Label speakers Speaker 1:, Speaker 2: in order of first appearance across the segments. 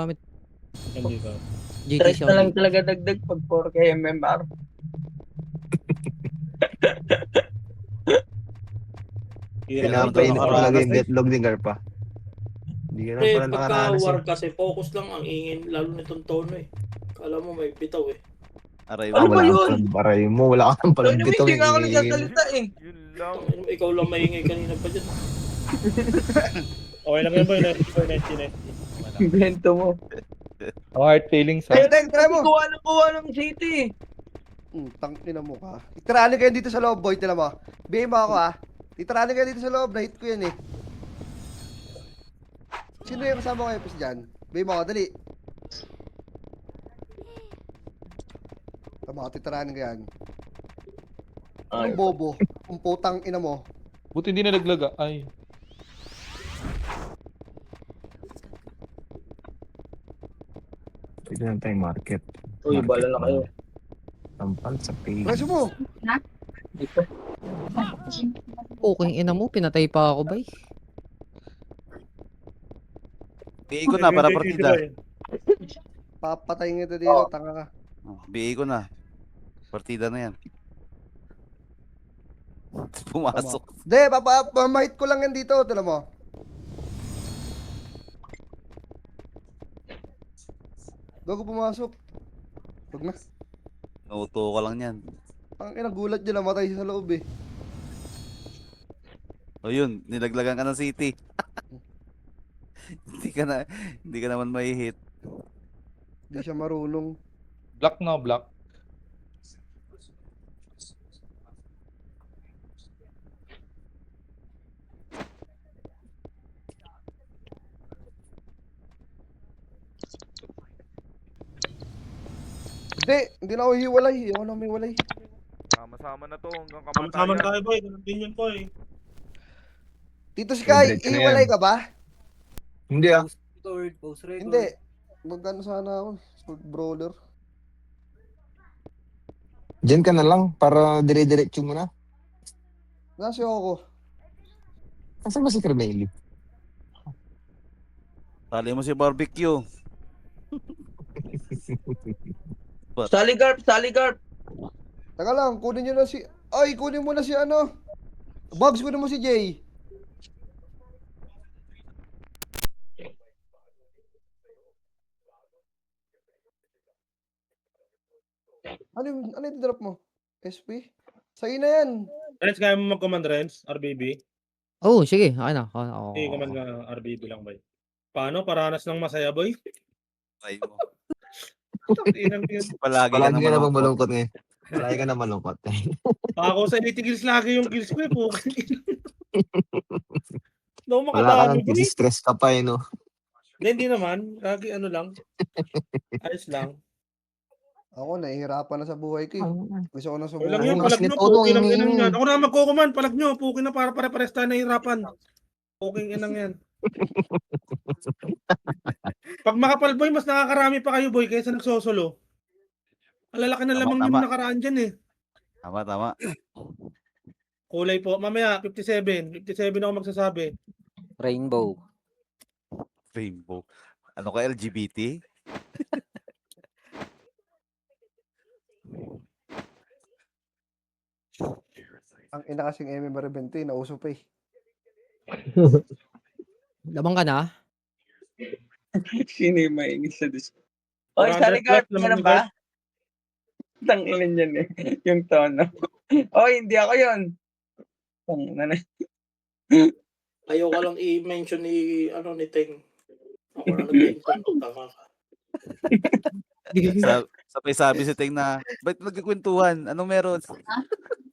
Speaker 1: gamit.
Speaker 2: Hindi ba?
Speaker 1: GTC
Speaker 3: Stress na lang
Speaker 1: only.
Speaker 3: talaga dagdag pag 4K MMR.
Speaker 4: Pinapainit ko talaga yung deathlock ni Garpa. Hindi ka na
Speaker 2: Pre,
Speaker 4: pala
Speaker 2: pagka
Speaker 4: nakaranas
Speaker 2: war
Speaker 4: eh.
Speaker 2: kasi, focus lang ang ingin, lalo nitong tono eh. Kala mo may bitaw eh.
Speaker 5: Aray
Speaker 3: Ano
Speaker 5: mo.
Speaker 3: ba
Speaker 4: Wala
Speaker 3: yun?
Speaker 4: kang paray mo. Wala kang
Speaker 3: Ay, naman,
Speaker 4: palagbitaw.
Speaker 3: hindi nga ako
Speaker 4: Ingay mo.
Speaker 3: nagsasalita eh.
Speaker 6: Yun lang.
Speaker 2: Ikaw lang maingay kanina pa dyan.
Speaker 7: Okay lang yan, boy. Nice.
Speaker 3: Invento mo.
Speaker 8: Heart feelings ha.
Speaker 3: Ayun,
Speaker 9: try mo.
Speaker 3: kuha ng city.
Speaker 9: Tangina mo ka. Itirali kayo dito sa loob, boy. Tila mo. Bigay mo ako, ha. Itirali kayo dito sa loob. Na-hit ko yan, eh. Sino yung kasama ko Epis dyan? Bigay mo ako, dali. Tama ka, titiranin ka yan. Ang bobo. Ang putang ina mo.
Speaker 8: Buti hindi na naglaga. Ay.
Speaker 4: Pwede lang tayong market.
Speaker 3: Uy, bala na kayo.
Speaker 4: Tampal sa page.
Speaker 9: Preso mo.
Speaker 1: Okay, ina mo, pinatay pa ako, bay.
Speaker 5: BA ko na para partida.
Speaker 9: Papatayin ito dito, tanga ka.
Speaker 5: BA ko na. Partida na yan. Pumasok.
Speaker 9: Hindi, papamahit ko lang yan dito. Tila mo. Bago pumasok. Huwag na.
Speaker 5: Nauto ka lang yan.
Speaker 9: Ang inagulat niya, namatay siya sa loob eh.
Speaker 5: O yun, nilaglagan ka ng city. Hindi ka naman may hit.
Speaker 9: Hindi siya marunong.
Speaker 8: Black na, black.
Speaker 9: Hindi na ako hiwalay. Ako na may walay.
Speaker 6: Sama-sama na to hanggang
Speaker 7: Sama-sama
Speaker 6: kamatayan.
Speaker 7: tayo, boy. Ganun din yun, boy.
Speaker 9: Tito si Kai,
Speaker 4: Diretso na
Speaker 9: hiwalay
Speaker 4: yan.
Speaker 9: ka ba?
Speaker 4: Hindi ah.
Speaker 9: Hindi. Magkano sana ako? Sword brawler.
Speaker 4: Diyan ka na lang para dire-diretso mo na.
Speaker 9: Nasi ako.
Speaker 4: Nasaan ba si Carmeli?
Speaker 5: Tali mo si barbecue.
Speaker 3: Saligarp.
Speaker 9: Taka lang, kunin nyo na si... Ay, kunin mo na si ano. Bugs, kunin mo si Jay. Ano yung drop mo? SP? Sa'yo na yan.
Speaker 7: Renz, kaya mo mag-command, Renz? RBB?
Speaker 1: Oh, sige. Okay na. Oo.
Speaker 7: Sige, command ka RBB lang, boy. Paano? Paranas ng masaya, boy?
Speaker 5: Try mo.
Speaker 7: Inang yun.
Speaker 5: Palagi ka
Speaker 4: Palagi ka
Speaker 5: naman
Speaker 4: namang malungkot ngayon. Palagi ka na malungkot.
Speaker 7: Ako sa elite kills lagi yung kills ko eh, po. No,
Speaker 4: Wala ka
Speaker 7: makadami,
Speaker 4: nang
Speaker 7: boy.
Speaker 4: stress ka pa eh no.
Speaker 7: Hindi naman. Lagi ano lang. Ayos lang.
Speaker 9: Ako, nahihirapan na sa buhay ko eh. Gusto ko na
Speaker 7: Okay lang yun,
Speaker 9: sumuko.
Speaker 7: palag nyo.
Speaker 4: Todo,
Speaker 7: Puki lang
Speaker 4: ingay
Speaker 7: inang
Speaker 4: yun.
Speaker 7: yan. Ako na magkukuman, palag nyo. Puki na para pare-pares tayo nahihirapan. Puking inang yan. Pag makapal, boy, mas nakakarami pa kayo, boy, kaysa nagsosolo. Alalaki na lamang
Speaker 5: Tama.
Speaker 7: yung nakaraan dyan eh.
Speaker 5: Tama.
Speaker 7: Kulay po. Mamaya, 57. 57 ako magsasabi.
Speaker 10: Rainbow.
Speaker 5: Rainbow. Ano ka LGBT?
Speaker 9: Ang ina kasing MM Baribente, nauso pa eh.
Speaker 1: Labang ka na?
Speaker 3: Sino yung maingit sa Discord? Oy,
Speaker 7: 400
Speaker 3: Saligarp,
Speaker 7: plus naman
Speaker 3: meron
Speaker 7: ni
Speaker 3: ba? Tanginan yan eh. Yung tono. Oy, hindi ako yun. Tanginan eh.
Speaker 2: Ayaw ka lang i-mention ni Teng. Ako na nag-mention. Tama ka.
Speaker 5: Sabi si Teng na, ba't nagkikwentuhan? Anong meron?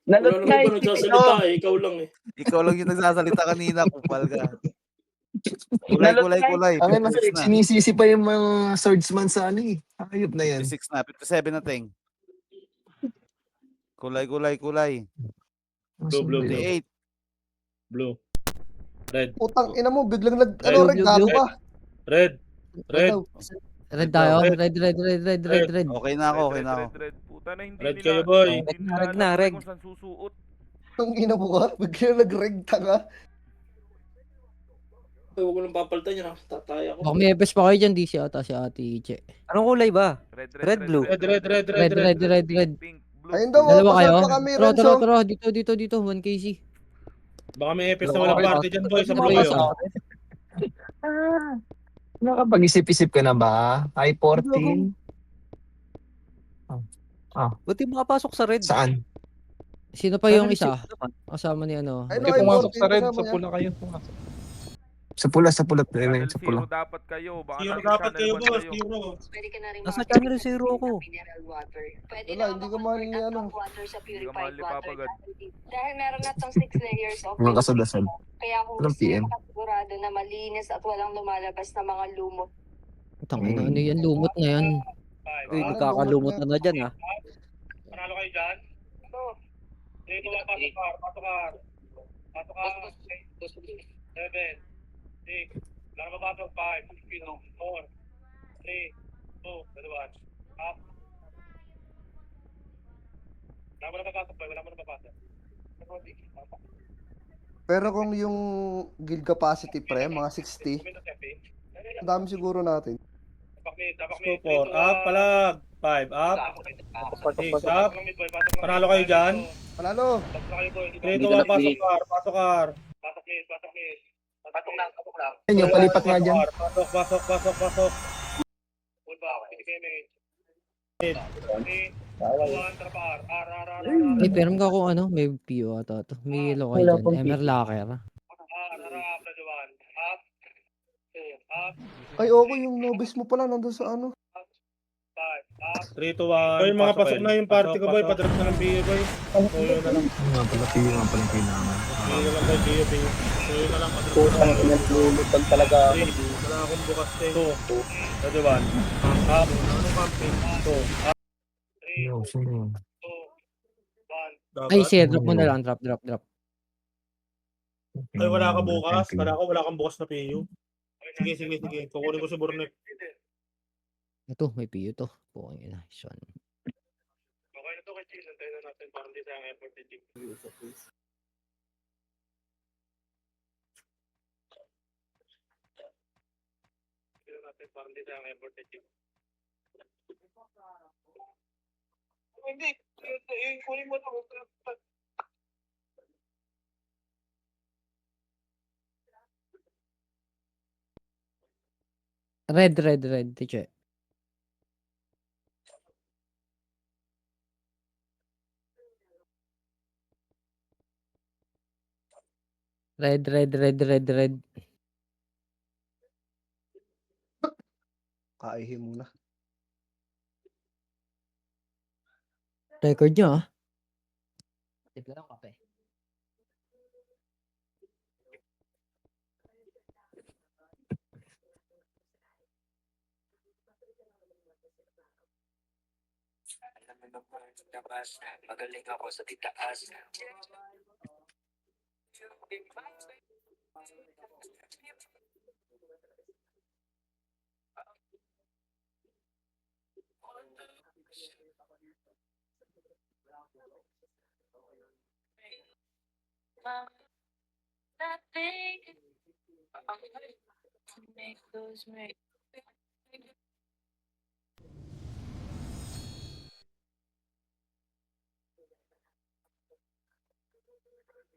Speaker 2: Wala
Speaker 3: Nalot
Speaker 2: nang
Speaker 3: na
Speaker 2: iba nagsasalita eh. Ikaw lang eh.
Speaker 5: Ikaw lang yung nagsasalita kanina, kupal ka. Kulay.
Speaker 4: Ang ina,
Speaker 5: 56 na.
Speaker 4: sinisisi pa yung mga swordsman sa ano eh. Ayop na yan.
Speaker 5: 56 na. 57 na, Teng. Kulay.
Speaker 7: Blue.
Speaker 5: 58.
Speaker 7: Blue. Red.
Speaker 9: Putang ina mo, biglang nag...
Speaker 7: Red,
Speaker 9: Ano,
Speaker 1: blue,
Speaker 9: gago
Speaker 1: blue.
Speaker 9: pa.
Speaker 7: Red.
Speaker 1: Red tayo.
Speaker 7: Red.
Speaker 1: Red.
Speaker 5: Okay na ako.
Speaker 6: Red. Puta na hindi
Speaker 7: Red
Speaker 6: nila.
Speaker 7: kayo, boy.
Speaker 6: Hindi
Speaker 10: Reg
Speaker 6: nila
Speaker 10: na,
Speaker 6: alam
Speaker 10: reg.
Speaker 6: kung saan susuot.
Speaker 9: Ang ina mo ka, biglang nag-reg tanga.
Speaker 2: Ay, huwag ko nang papalitan yan, tatay ako.
Speaker 1: Baka may epes pa kayo dyan, di si ata si Ate Che.
Speaker 10: Anong kulay ba? Red, blue.
Speaker 7: Red.
Speaker 1: Red.
Speaker 6: Pink, blue.
Speaker 9: Ayun daw,
Speaker 1: Dalawa kayo?
Speaker 9: pasal pa kami,
Speaker 1: Tara,
Speaker 9: Renzo.
Speaker 1: tara. Dito, 1KC.
Speaker 7: Baka may epes na walang party dyan, boy. Sa
Speaker 1: Dalawa
Speaker 7: kayo.
Speaker 1: sa
Speaker 4: Nakapag-isip-isip ka na ba? I-14?
Speaker 10: Buti makapasok sa red.
Speaker 4: Saan?
Speaker 1: Sino pa yung
Speaker 10: Receive
Speaker 1: isa?
Speaker 10: naman.
Speaker 1: Kasama ni ano?
Speaker 9: Ay, no,
Speaker 8: Kayo
Speaker 9: ay,
Speaker 8: pumasok
Speaker 9: 14,
Speaker 8: sa red,
Speaker 9: kasama
Speaker 8: sa
Speaker 9: niya.
Speaker 8: pula kayo. Pumasok.
Speaker 4: Sa pula, sa pula.
Speaker 6: Channel
Speaker 4: Sa
Speaker 6: 0
Speaker 4: pula.
Speaker 6: dapat kayo. Baka
Speaker 7: Zero
Speaker 6: naging
Speaker 7: dapat
Speaker 6: channel
Speaker 7: kayo,
Speaker 6: 1
Speaker 7: boss.
Speaker 6: kayo.
Speaker 7: Zero.
Speaker 10: Nasa channel 0 ako.
Speaker 9: Wala, hindi ko mahal ni ano.
Speaker 6: Hindi ka mahal ni Papa God.
Speaker 11: Dahil meron na tong 6 layers of
Speaker 4: Mga kasal-dasal.
Speaker 11: kaya kung
Speaker 4: Walang
Speaker 11: gusto
Speaker 4: PM.
Speaker 11: mo makasigurado na malinis at walang lumalabas na mga lumot.
Speaker 1: Tangina, ano yan? Lumot na yan.
Speaker 10: Uy, nagkakalumot na dyan ah.
Speaker 7: Panalo kayo dyan? Dito lang, pasok. 7, 6, lang mapasok, 5, 6, 4, 3, 2, 1, up. Wala mo na papasok, boy. Wala mo na papasok.
Speaker 9: Pero kung yung guild capacity pre, mga 60, ang dami siguro natin.
Speaker 7: So, 4, up, palag. 5, up. 6, up. Panalo kayo dyan?
Speaker 9: Panalo!
Speaker 7: Dito lang, pasok, car.
Speaker 4: Ayun, yung palipat nga dyan.
Speaker 7: Pasok.
Speaker 1: Ay, pero mga kung ano, may PO ata to. May yellow kayo dyan. Emer Locker.
Speaker 9: Ay, okay, yung nobis mo pala nandun sa ano.
Speaker 7: 3 to 1. Boy, mga pasok na yung party ko, boy. Padrop na ng PO, boy. Tuyo na lang.
Speaker 4: Nga pala, piyo nga pala yung kailangan.
Speaker 7: PO na lang, boy. PO. Tuyo na lang. Padrop na lang.
Speaker 3: Lumutag talaga ako.
Speaker 7: 3. Wala akong bukas, 2. Pwede 1. Up. Ano camping? 2. Up.
Speaker 4: Yo, sino yun?
Speaker 7: 1.
Speaker 1: Ay, sige, drop mo na lang. Drop.
Speaker 7: Ay, wala ka bukas. Wala kang bukas na PO. Sige. Kukunin ko si Burnek.
Speaker 1: Ito, may PO to. Pukang ina. Sean.
Speaker 7: Okay na to kay Chill. Antayin na natin para hindi sayang effort ni Chill. Hindi. Kunin mo to.
Speaker 1: Red, Tiche. Red.
Speaker 9: Kaihi muna.
Speaker 1: Record nyo ah. Tipla lang kape.
Speaker 10: Magaling ako sa titaas.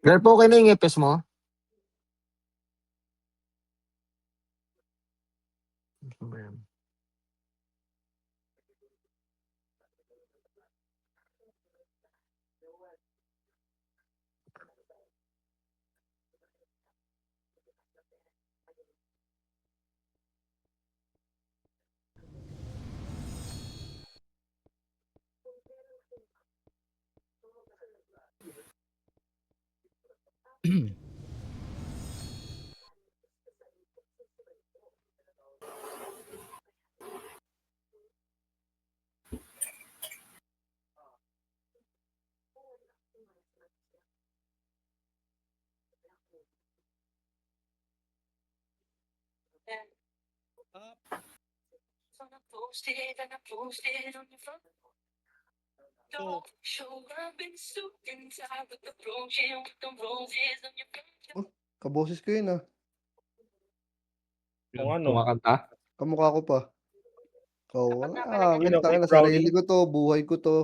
Speaker 4: Girl, po okay na yung epes mo? Ano ba yan?
Speaker 9: Kaboses ko yun ah.
Speaker 7: Kung ano.
Speaker 8: Kumakanta.
Speaker 9: Kamukha ko pa. Oo,
Speaker 11: Dapat naman
Speaker 9: wala.
Speaker 7: Yun, okay,
Speaker 9: Tangina,
Speaker 7: brownie.
Speaker 9: sarili ko to, buhay ko to.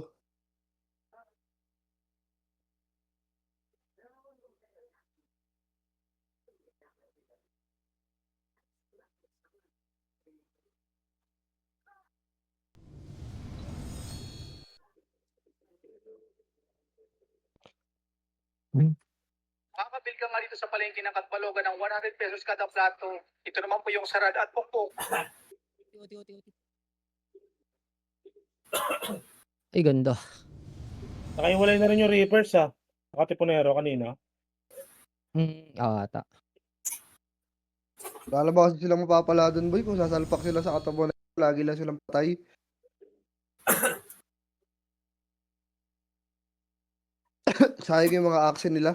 Speaker 10: Kakabil ka nga dito sa palengke ng Katbalogan ng 100 pesos kada plato. Ito naman po yung sarad at pokpok.
Speaker 1: Ay, ganda.
Speaker 7: Nakahiwalay na rin yung Reapers ha. Nakatipunero kanina.
Speaker 1: Ata.
Speaker 9: Lalo ba kasi silang mapapala dun, boy? Kung sasalpak sila sa katawan, lagi lang silang patay. Sayang yung mga action nila.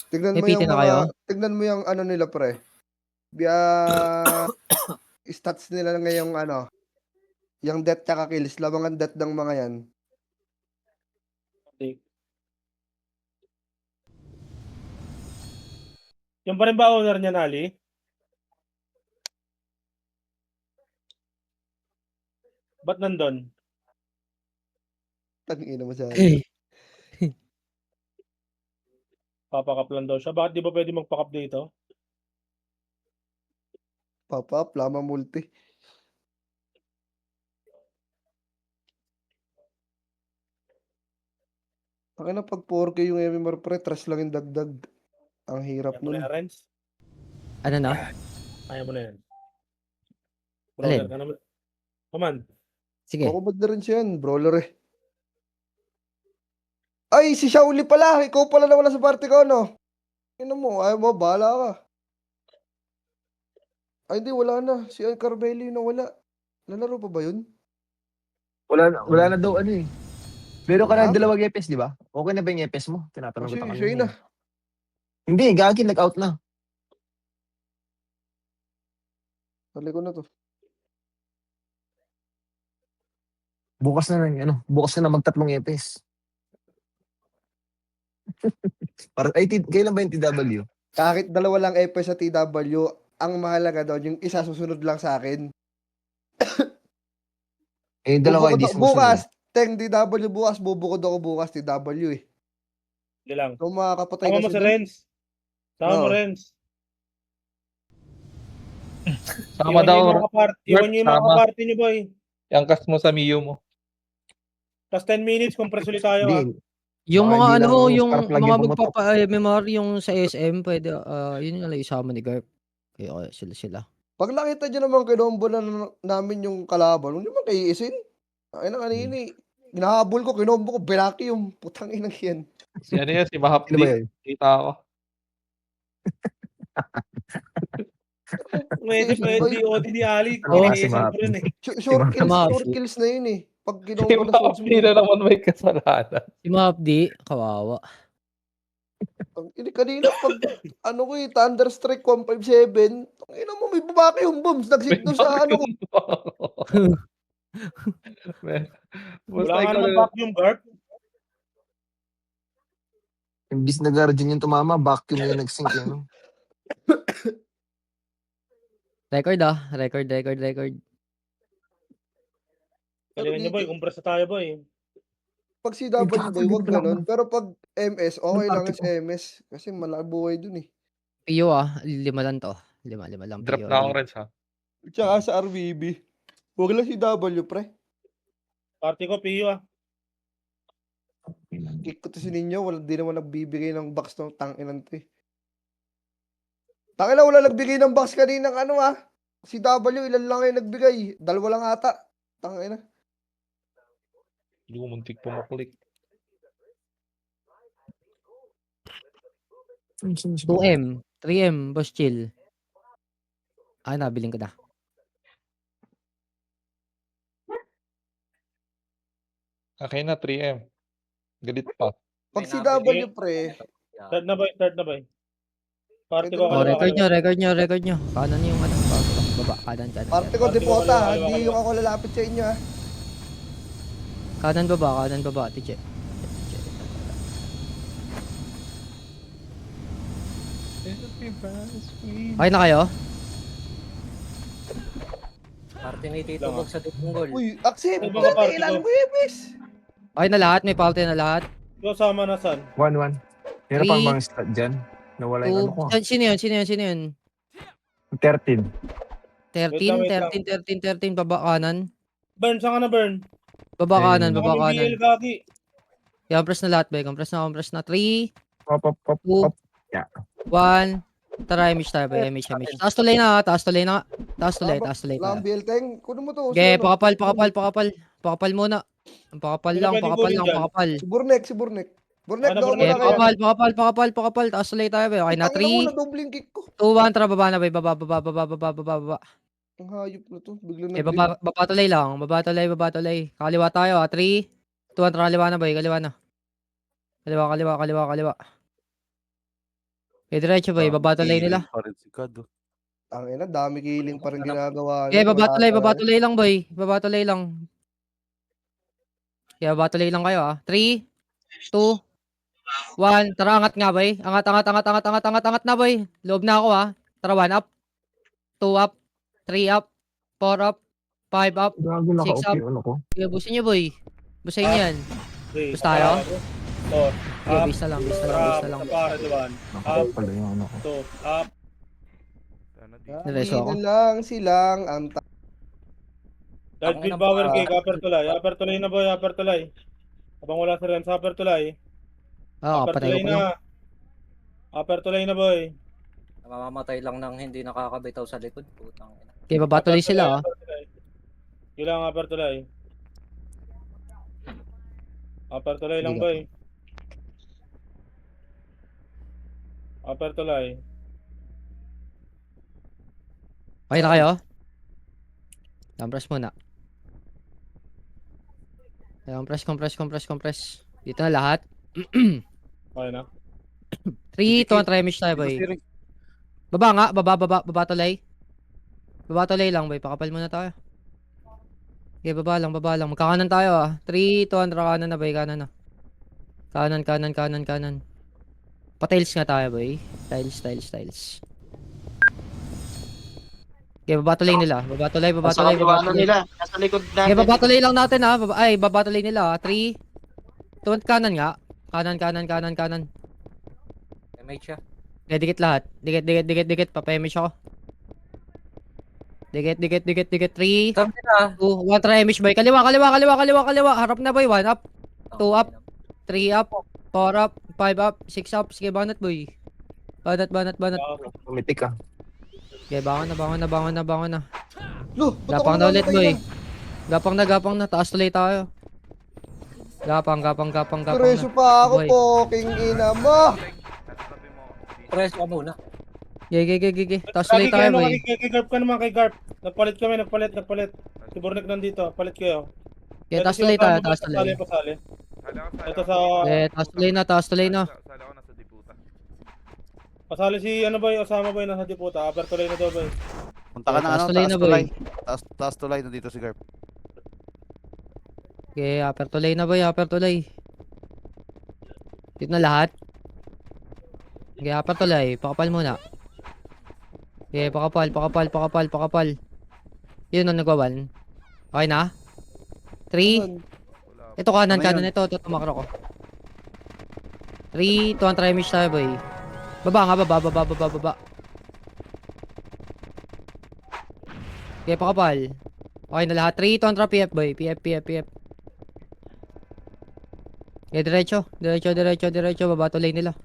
Speaker 9: Tignan
Speaker 1: May
Speaker 9: mo yung
Speaker 1: PT na kayo?
Speaker 9: tignan mo yung ano nila, pre. Stats nila ngayong ano, yung death tsaka kills, labangan death ng mga yan.
Speaker 7: Yung pa rin ba owner niya, Nali? Ba't nandun?
Speaker 9: Tangina mo siya.
Speaker 7: Papakap lang daw siya. Bakit di ba pwede magpakap dito?
Speaker 9: Pop-up, lama multi. Pakina pag 4K yung MMR pre, trust lang yung dagdag. Ang hirap
Speaker 7: Ayaw mo na
Speaker 9: nun.
Speaker 7: yan, Renz?
Speaker 1: Ano na?
Speaker 7: Ayaw mo na yan.
Speaker 1: Alin?
Speaker 7: Brother ka naman. Come on.
Speaker 1: Sige.
Speaker 9: Makubad na rin siya yan, brawler eh. Ay, si Shauli pala. Ikaw pala nawala sa party ko, no? Ano mo, ayaw mo, bahala ka. Ay, hindi, wala na. Si Carmelo yung nawala. Lalaro pa ba yun?
Speaker 4: Wala na daw ano eh. Meron ka
Speaker 9: Ha?
Speaker 4: na dalawang EPS, di ba? Okay na ba yung EPS mo? Tinatanong
Speaker 9: Kasi
Speaker 4: kita
Speaker 9: siya
Speaker 4: kanina.
Speaker 9: na.
Speaker 4: Hindi, gagi, nag-out na.
Speaker 9: Sali ko na to.
Speaker 4: Bukas na magtatlong EPS. Para, kailan ba yung TW?
Speaker 9: Kahit dalawa lang FS sa TW, ang mahalaga doon, yung isa susunod lang sa akin.
Speaker 4: Eh, dalawa hindi
Speaker 9: Bukas, Teng DW bukas, bubukod ako bukas TW eh.
Speaker 7: Hindi lang.
Speaker 9: Kung makakapatay
Speaker 7: Sama mo
Speaker 9: kasi
Speaker 7: si
Speaker 9: doon.
Speaker 7: Renz. Sama mo,
Speaker 9: Oo.
Speaker 7: Renz.
Speaker 8: Sama daw.
Speaker 7: Iwan niyo yung mga
Speaker 8: Sama.
Speaker 7: kaparty niyo, boy.
Speaker 8: Yung cast mo sa Mio mo.
Speaker 7: Tapos 10 minutes, compress ulit tayo, ha?
Speaker 4: Hindi.
Speaker 1: Yung
Speaker 4: Baka
Speaker 1: mga
Speaker 4: hindi
Speaker 1: ano,
Speaker 4: lang
Speaker 1: yung
Speaker 4: spark plug
Speaker 1: mga
Speaker 4: yung pumutok.
Speaker 1: magpapa-MMR, yung sa SM, pwede, yun yung lang isama ni Garp. Kaya sila.
Speaker 9: Pag nakita nyo naman kinombo na namin yung kalaban, huwag nyo man kaiisin. Ay na kanina eh. Ginahabol ko, kinombo ko, binaki yung putang inang yan.
Speaker 8: Si ano yan, si Mahapdi.
Speaker 4: Sino ba yun?
Speaker 8: Kita ako.
Speaker 7: Pwede, OD ni Ali.
Speaker 4: Oo,
Speaker 7: Iniisip
Speaker 4: si
Speaker 7: ko
Speaker 4: Mahapi.
Speaker 7: rin eh.
Speaker 9: Short kills,
Speaker 1: Mahapdi.
Speaker 9: short kills na yun eh. Pag
Speaker 8: Si
Speaker 9: kinombo na short
Speaker 8: Mahapdi na naman may kasalanan.
Speaker 1: Si Mahapdi, kawawa.
Speaker 9: Ini kanina pag ano ko eh, Thunderstrike 157, ina mo may bumaki yung bombs, nagsigno sa ano ko.
Speaker 7: Wala nga naman vacuum guard.
Speaker 4: Imbis na guardian yung tumama, vacuum yung nag-sync. Ano?
Speaker 1: Record record.
Speaker 7: Galingan niyo, boy. Compress na tayo, boy.
Speaker 9: Pag CW boy, wag ganun. Pero pag MS, okay lang yung MS. Kasi malaki buhay dun eh.
Speaker 1: PO 5 lang to. 5 lang
Speaker 8: Drop
Speaker 1: PO.
Speaker 8: na akong Reds ha.
Speaker 9: Tsaka sa RVB, wag lang CW pre.
Speaker 7: Party ko, Pio, ah.
Speaker 9: Kick ko to si Ninyo, wala di naman nagbibigay ng box ng tanginan to eh. Tangina, wala nagbigay ng box kanina ng ano CW, ilan lang yung nagbigay? 2 lang ata. Tangina.
Speaker 8: Hindi ko muntik pa makulik.
Speaker 1: 2M, 3M, boss chill. Nabiling ko na.
Speaker 8: Okay na, 3M. Galit pa.
Speaker 9: Pag CW pre,
Speaker 7: Start na, boy. Party ko,
Speaker 9: Oh,
Speaker 1: Record nyo. Kanan yung ano, baba, kanan.
Speaker 9: parte ko depota, hindi yung ako lalapit sa inyo
Speaker 1: Kanan baba, tiche. Okay na kayo?
Speaker 7: Party ni Tito Bog sa Dipunggol.
Speaker 9: Uy, accept
Speaker 7: Ano
Speaker 9: na,
Speaker 7: bang kaparty
Speaker 9: ilang
Speaker 7: ko?
Speaker 9: Webes.
Speaker 1: Okay na lahat? May party na lahat?
Speaker 7: Ikaw sama na san?
Speaker 4: 1-1. Meron pang
Speaker 1: Three,
Speaker 4: mga stat dyan. Nawala yung ano ko.
Speaker 1: Sino yun? Sino yun? Sino yun?
Speaker 4: 13.
Speaker 1: 13,
Speaker 7: Wait lang.
Speaker 1: 13, baba kanan.
Speaker 7: Burn, saan ka na burn?
Speaker 1: Baba kanan,
Speaker 7: Baka
Speaker 1: baba
Speaker 7: may
Speaker 1: kanan.
Speaker 7: BL gagi.
Speaker 1: Compress na lahat, bay. Compress na. 3,
Speaker 4: Pop, pop, pop,
Speaker 1: 2,
Speaker 4: pop. Yeah.
Speaker 1: 1. Tara, image tayo, bay. Image. Taas tuloy na. Taas tuloy.
Speaker 9: Lang BL Teng. Kunin mo to.
Speaker 1: Okay,
Speaker 9: Si ano?
Speaker 1: pakapal muna. Pakapal
Speaker 7: Sino
Speaker 1: lang,
Speaker 7: pwede kunin dyan?
Speaker 1: pakapal.
Speaker 9: Si Burnek. Burnek,
Speaker 7: Ano,
Speaker 9: doon
Speaker 1: Okay,
Speaker 9: na kaya.
Speaker 1: pakapal. Taas tuloy tayo, bay. Okay na,
Speaker 9: Tangina mo,
Speaker 1: 3,
Speaker 9: na-doubling kick ko.
Speaker 1: 2, 1. Tara, baba na, bay. Baba.
Speaker 9: Ang hayop na to. Bigla
Speaker 1: Okay,
Speaker 9: nag-blink.
Speaker 1: baba tuloy. Kaliwa tayo, 3, 2, 1. Tara, kaliwa na, bay. Kaliwa na. Kaliwa. Okay, diretso, bay. Baba tuloy nila.
Speaker 5: Pa rin si Kad.
Speaker 9: Ang ina, dami killing pa rin ginagawa.
Speaker 1: Okay,
Speaker 9: nila.
Speaker 1: baba tuloy lang, boy. Baba tuloy lang. Okay, baba tuloy lang kayo, 3, 2, 1. Tara, angat nga, boy. Angat na, boy. Loob na ako, Tara, 1 up. 2 up. 3 up. 4 up. 5 up.
Speaker 4: Gago na
Speaker 1: 6
Speaker 4: ka-OP
Speaker 1: up.
Speaker 4: yung ano ko.
Speaker 1: Okay, busin nyo, boy. Busin nyo yan.
Speaker 7: Okay,
Speaker 1: Basta tayo?
Speaker 7: Oh,
Speaker 1: Okay,
Speaker 7: up.
Speaker 1: base na lang.
Speaker 7: Sa pare, diwan.
Speaker 4: Nakapal pala yung ano ko.
Speaker 7: 2, up.
Speaker 1: Diretso ako.
Speaker 9: Hindi na lang silang ang
Speaker 7: Dahil Bill Bauer cake, upper tulay na boy, upper tulay. Habang wala si Ren sa upper tulay. Upper
Speaker 1: Patay
Speaker 7: tulay
Speaker 1: ko lang.
Speaker 7: na. Upper tulay na boy.
Speaker 3: Namamatay lang ng hindi nakakabitaw sa likod. Putang ina.
Speaker 1: Okay, baba tuloy sila,
Speaker 7: Upper tulay. Kailangan upper tulay. Upper tulay lang
Speaker 1: Hindi
Speaker 7: boy. Upper tulay.
Speaker 1: Okay na kayo? Compress muna. Compress. Dito na lahat.
Speaker 7: Okay na.
Speaker 1: 3, 2, 1. Try mish tayo, boy. Baba nga. Baba tuloy. Baba tuloy lang, boy. Pakapal muna tayo. Okay, baba lang. Magkakanan tayo, 3, 2, 1. Kanan na, boy. Kanan na. Kanan. Pa-tails nga tayo, boy. Tiles. Okay, baba tuloy nila. Baba tuloy.
Speaker 3: nila. Nasa likod
Speaker 1: Okay, baba tuloy lang natin, baba tuloy nila, 3, 2, kanan nga. Kanan.
Speaker 3: May siya.
Speaker 1: Okay, dikit lahat. Dikit. Papayamish ako. Dikit. 3, 2, 1. Try mish, boy. Kaliwa. Harap na, boy. 1 up. 2 up. 3 up. 4 up. 5 up. 6 up. Sige, banat, boy. Banat.
Speaker 4: Pumitik ka.
Speaker 1: Okay, bangon na.
Speaker 9: Lo,
Speaker 1: Gapang na ulit, boy. Gapang na. Taas tuloy tayo. Gapang na.
Speaker 9: Preso pa ako
Speaker 1: Boy.
Speaker 9: po, king ina mo.
Speaker 3: Press ka muna.
Speaker 1: Gege. Taas tuloy tayo, boy.
Speaker 7: Kay Garp ka naman, kay Garp. Nagpalit. Si Burnek nandito, palit kayo.
Speaker 1: Okay, taas tuloy tayo.
Speaker 7: Pasali. Ito sa...
Speaker 1: Okay, taas tuloy na.
Speaker 6: Sala ko nasa Diputa.
Speaker 7: Pasali si Osama boy, nasa Diputa. Upper tulay na daw boy.
Speaker 5: Punta ka na
Speaker 1: Taas
Speaker 5: ano,
Speaker 1: tulay
Speaker 5: taas
Speaker 1: na, boy.
Speaker 5: tulay. Taas tulay na dito si Garp.
Speaker 1: Okay, upper tulay. Dito na lahat. Okay, upper tulay. Pakapal muna. Okay, pakapal. Yun ang nagwawan. Okay na? 3. Ito kanan. Ito tumakro ko. 3, 2, 1. Try mish tayo, boy. Baba. Okay, pakapal. Okay na lahat. 3, 2, 1. Try PF, boy. PF. Okay, diretso. Baba tulay nila.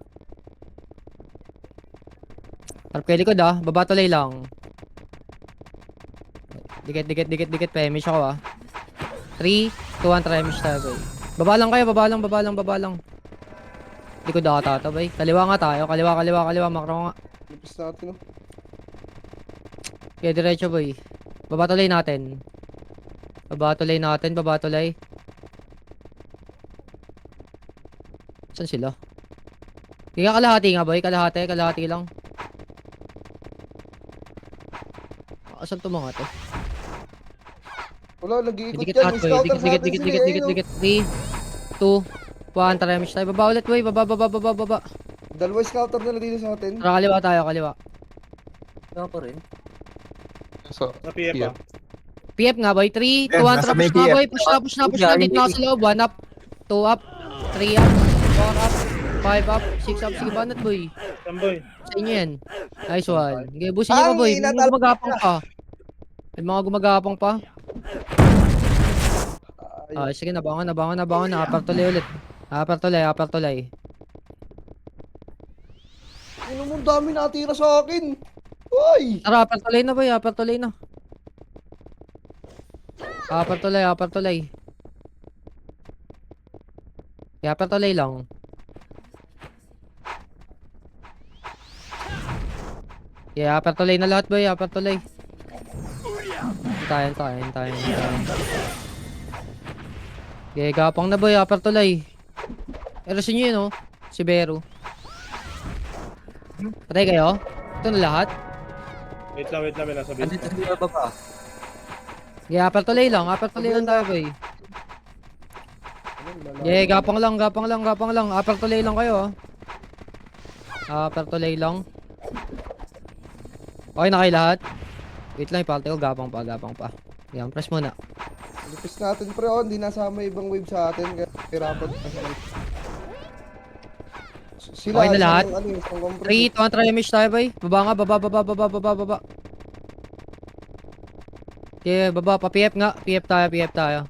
Speaker 1: Harap kay likod, baba tulay lang. Dikit. Pemish ako, 3, 2, 1. Try mish tayo, boy. Baba lang kayo. Baba lang. Likod ata ito, boy. Kaliwa nga tayo. Kaliwa. Makro nga.
Speaker 9: Lapis natin,
Speaker 1: Okay, diretso, boy. Baba tulay natin. Saan sila? Kaya kalahati nga, boy. Kalahati lang. Asan to mga to?
Speaker 9: Wala, nag-iikot
Speaker 1: Dikit
Speaker 9: yan.
Speaker 1: lahat, boy.
Speaker 9: Scouter sa atin sila.
Speaker 1: Dikit. 3, 2, 1. Tara, mish tayo. Baba ulit, boy. Baba.
Speaker 9: Dalawa scouter na lang dito sa atin.
Speaker 1: Tara, kaliwa tayo, kaliwa.
Speaker 8: So,
Speaker 7: Sa PF
Speaker 8: PF.
Speaker 7: ah.
Speaker 1: PF nga boy, 3, 2, 1,
Speaker 4: nasa
Speaker 1: trap,
Speaker 4: may
Speaker 1: push na
Speaker 4: PF.
Speaker 1: boy, push na, dito na ako sa loob, 1 up, 2 up, 3 up, 4 up, 5 up, 6 up, sige banat boy.
Speaker 7: Samboy.
Speaker 1: Sa inyo yan. Nice one. Okay, busin nyo pa boy, may mga
Speaker 9: Tangina,
Speaker 1: gumagapang pa. May mga gumagapang pa. Ah, sige, nabangon, upper tuloy ulit. Upper tuloy.
Speaker 9: Ano mo, dami natira sa akin. Uy!
Speaker 1: Tara, upper tuloy na boy, upper tuloy na. Upper tuloy. Upper tuloy lang. Yeah, upper tuloy na lahat boy, upper tuloy. Hintayin. Okay, gapang na boy, upper tuloy. Erasin nyo yun oh, si Bero. Patay kayo? Ito na lahat?
Speaker 7: Wait lang, may nasa base.
Speaker 1: Yeah, upper tuloy lang tayo boy. Yeah, gapang lang. Upper tuloy lang kayo oh. Upper tuloy lang. Okay na kayo lahat? Wait lang, ipalte ko, gapang pa. Yan, press muna.
Speaker 9: Lipis natin pre, oh. Hindi nasama ibang wave sa atin. Kaya hirapan pa sila.
Speaker 1: Okay na lahat?
Speaker 9: Isang compress.
Speaker 1: 3, 2, try image tayo boy. Baba nga, baba. Okay, baba, pa-PF nga. PF tayo.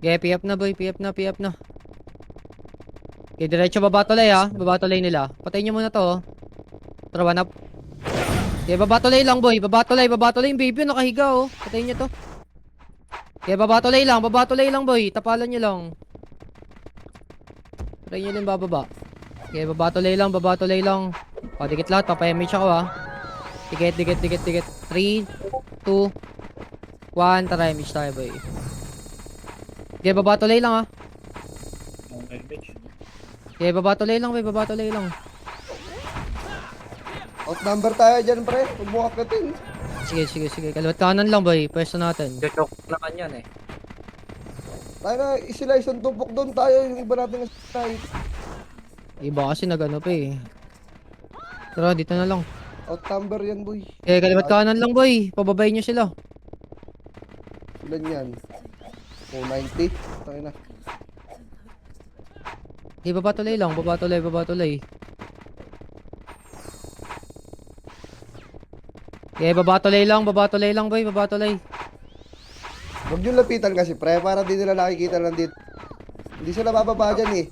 Speaker 1: Okay, PF na boy, PF na. Okay, diretso baba tuloy ha. Baba tuloy nila. Patayin nyo muna to oh. Tara, 1 up. Okay, baba tuloy lang boy. Baba tuloy yung baby nakahiga oh. Patayin nyo to. Okay, baba tuloy lang boy. Tapalan nyo lang. Try nyo din bababa. Okay, baba tuloy lang. O, dikit lahat. Papa-image ako ha. Dikit. 3, 2, 1. Tara, image tayo boy. Okay, baba tuloy lang ha. Okay, baba tuloy lang boy.
Speaker 9: Outnumber tayo dyan pre. Huwag mo akatin.
Speaker 1: Sige. Kaliwat kanan lang boy. Pwesto natin.
Speaker 9: Tayo na sila isang tumpok doon tayo. Yung iba natin tayo.
Speaker 1: Iba kasi nagano pa eh. Tara, dito na lang.
Speaker 9: Outnumber yan boy.
Speaker 1: Okay, kaliwat kanan lang boy. Pababayin nyo sila.
Speaker 9: Ilan yan? 490. Tayo na.
Speaker 1: Okay, baba tuloy lang. Baba tuloy. Okay, baba tuloy lang boy.
Speaker 9: Huwag yung lapitan kasi pre. Para di nila nakikita lang dito. Hindi sila bababa dyan eh.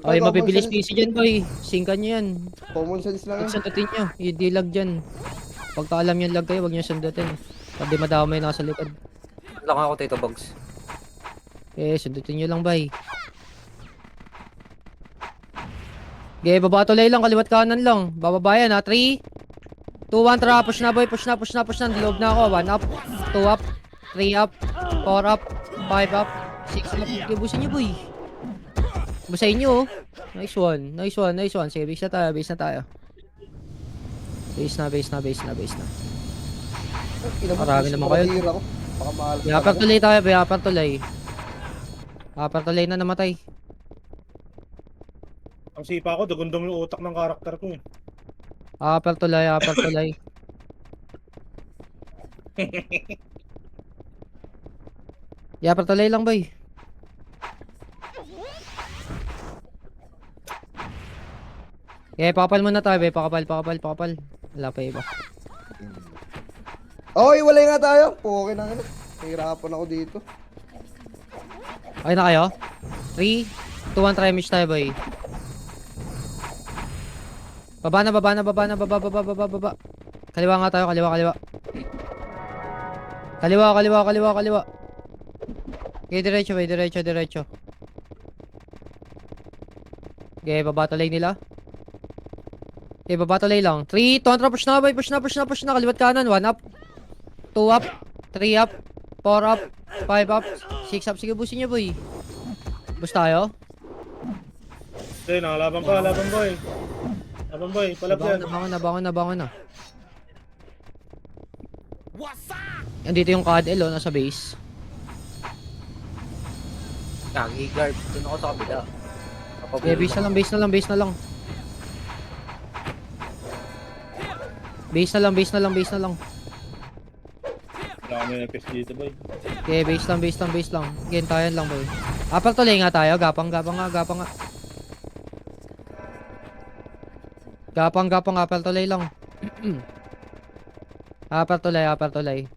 Speaker 1: Okay,
Speaker 9: Common
Speaker 1: mabibilis
Speaker 9: sense-
Speaker 1: PC dyan boy. Singkan nyo yan.
Speaker 9: Common sense lang eh.
Speaker 1: Sundutin nyo. Yung D-lag dyan. Pagka alam yung lag kayo, huwag nyo sundutin. Pwede madamay nasa likod.
Speaker 10: Lang ako, Tito Bugs.
Speaker 1: Okay, sundutin nyo lang bay. Okay, baba tuloy lang. Kaliwat kanan lang. Bababa yan ha. 3, 2, 1. Tara, push na boy. Push na. Loob na ako. 1 up. 2 up. 3 up. 4 up. 5 up. 6 up. Okay, busin nyo boy. Busayin nyo oh. Nice one. Sige, base na tayo. Base na. Marami naman kayo.
Speaker 9: Ko. Baka mahal.
Speaker 1: Upper tuloy tayo. Upper tuloy na namatay.
Speaker 7: Ang sipa ko, dugundong yung utak ng karakter ko eh.
Speaker 1: Upper tuloy. Upper tuloy lang boy. Okay, pakapal muna tayo, be. Pakapal. Wala pa iba.
Speaker 9: Okay, walay nga tayo. Okay na. Nahirapan ako dito.
Speaker 1: Okay na kayo? 3, 2, 1, try image tayo, boy. Baba na. Kaliwa nga tayo, kaliwa. Kaliwa. Okay, diretso, boy. Diretso. Okay, baba tuloy nila. Okay, baba tuloy lang. 3, 2, 1, push na, boy. Push na. Kaliwat kanan. 1 up. 2 up. 3 up. 4 up. 5 up. 6 up. Sige, busin nyo, boy. Bus tayo.
Speaker 7: Okay, nakalaban pa, laban boy. Laban boy, palap yan.
Speaker 1: Bangon na. Andito yung CAD-L, nasa base.
Speaker 10: Nagi-guard. Doon ako sa kabila.
Speaker 1: Okay, base na lang, base na lang, base na lang. Base na lang, base na lang, base na lang.
Speaker 7: Wala kami nag-test dito, boy.
Speaker 1: Okay, base lang, base lang, base lang. Gintayan lang, boy. Upper tuloy nga tayo. Gapang, gapang nga, gapang nga. Gapang, gapang, upper tuloy lang. Upper tuloy, upper tuloy.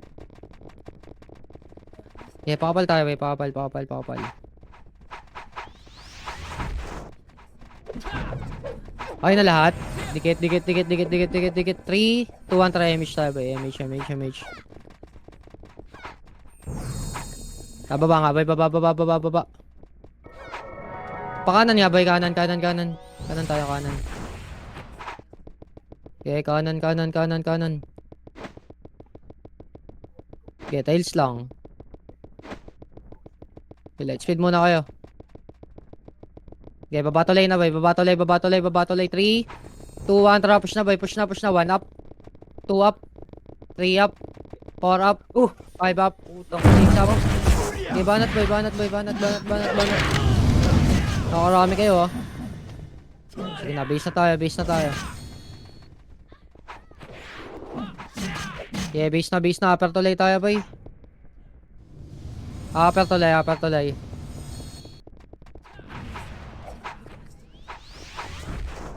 Speaker 1: Okay, pakapal tayo, boy. Pakapal, pakapal, pakapal. Okay na lahat. Dikit, dikit, dikit, dikit, dikit, dikit, dikit. 3, 2, 1, try MH tayo, boy. MH, MH, MH. Baba nga, boy. Baba, baba, baba, baba. Pakanan nga, boy. Kanan, kanan, kanan. Kanan tayo, kanan. Okay, kanan, kanan, kanan, kanan. Okay, tiles lang. Okay, let's speed muna kayo. Okay, babatuloy na, boy. Babatuloy, babatuloy, babatuloy. 3, 2, 1. Tara, push na, boy. Push na, push na. 1 up. 2 up. 3 up. 4 up. 5 up. 6 up. Okay, banat, boy. Banat, boy. Banat, banat, banat, banat. Nakarami kayo, oh. Sige na, base na tayo, base na tayo. Okay, base na. Upper tuloy tayo, boy. Upper tuloy, upper tuloy.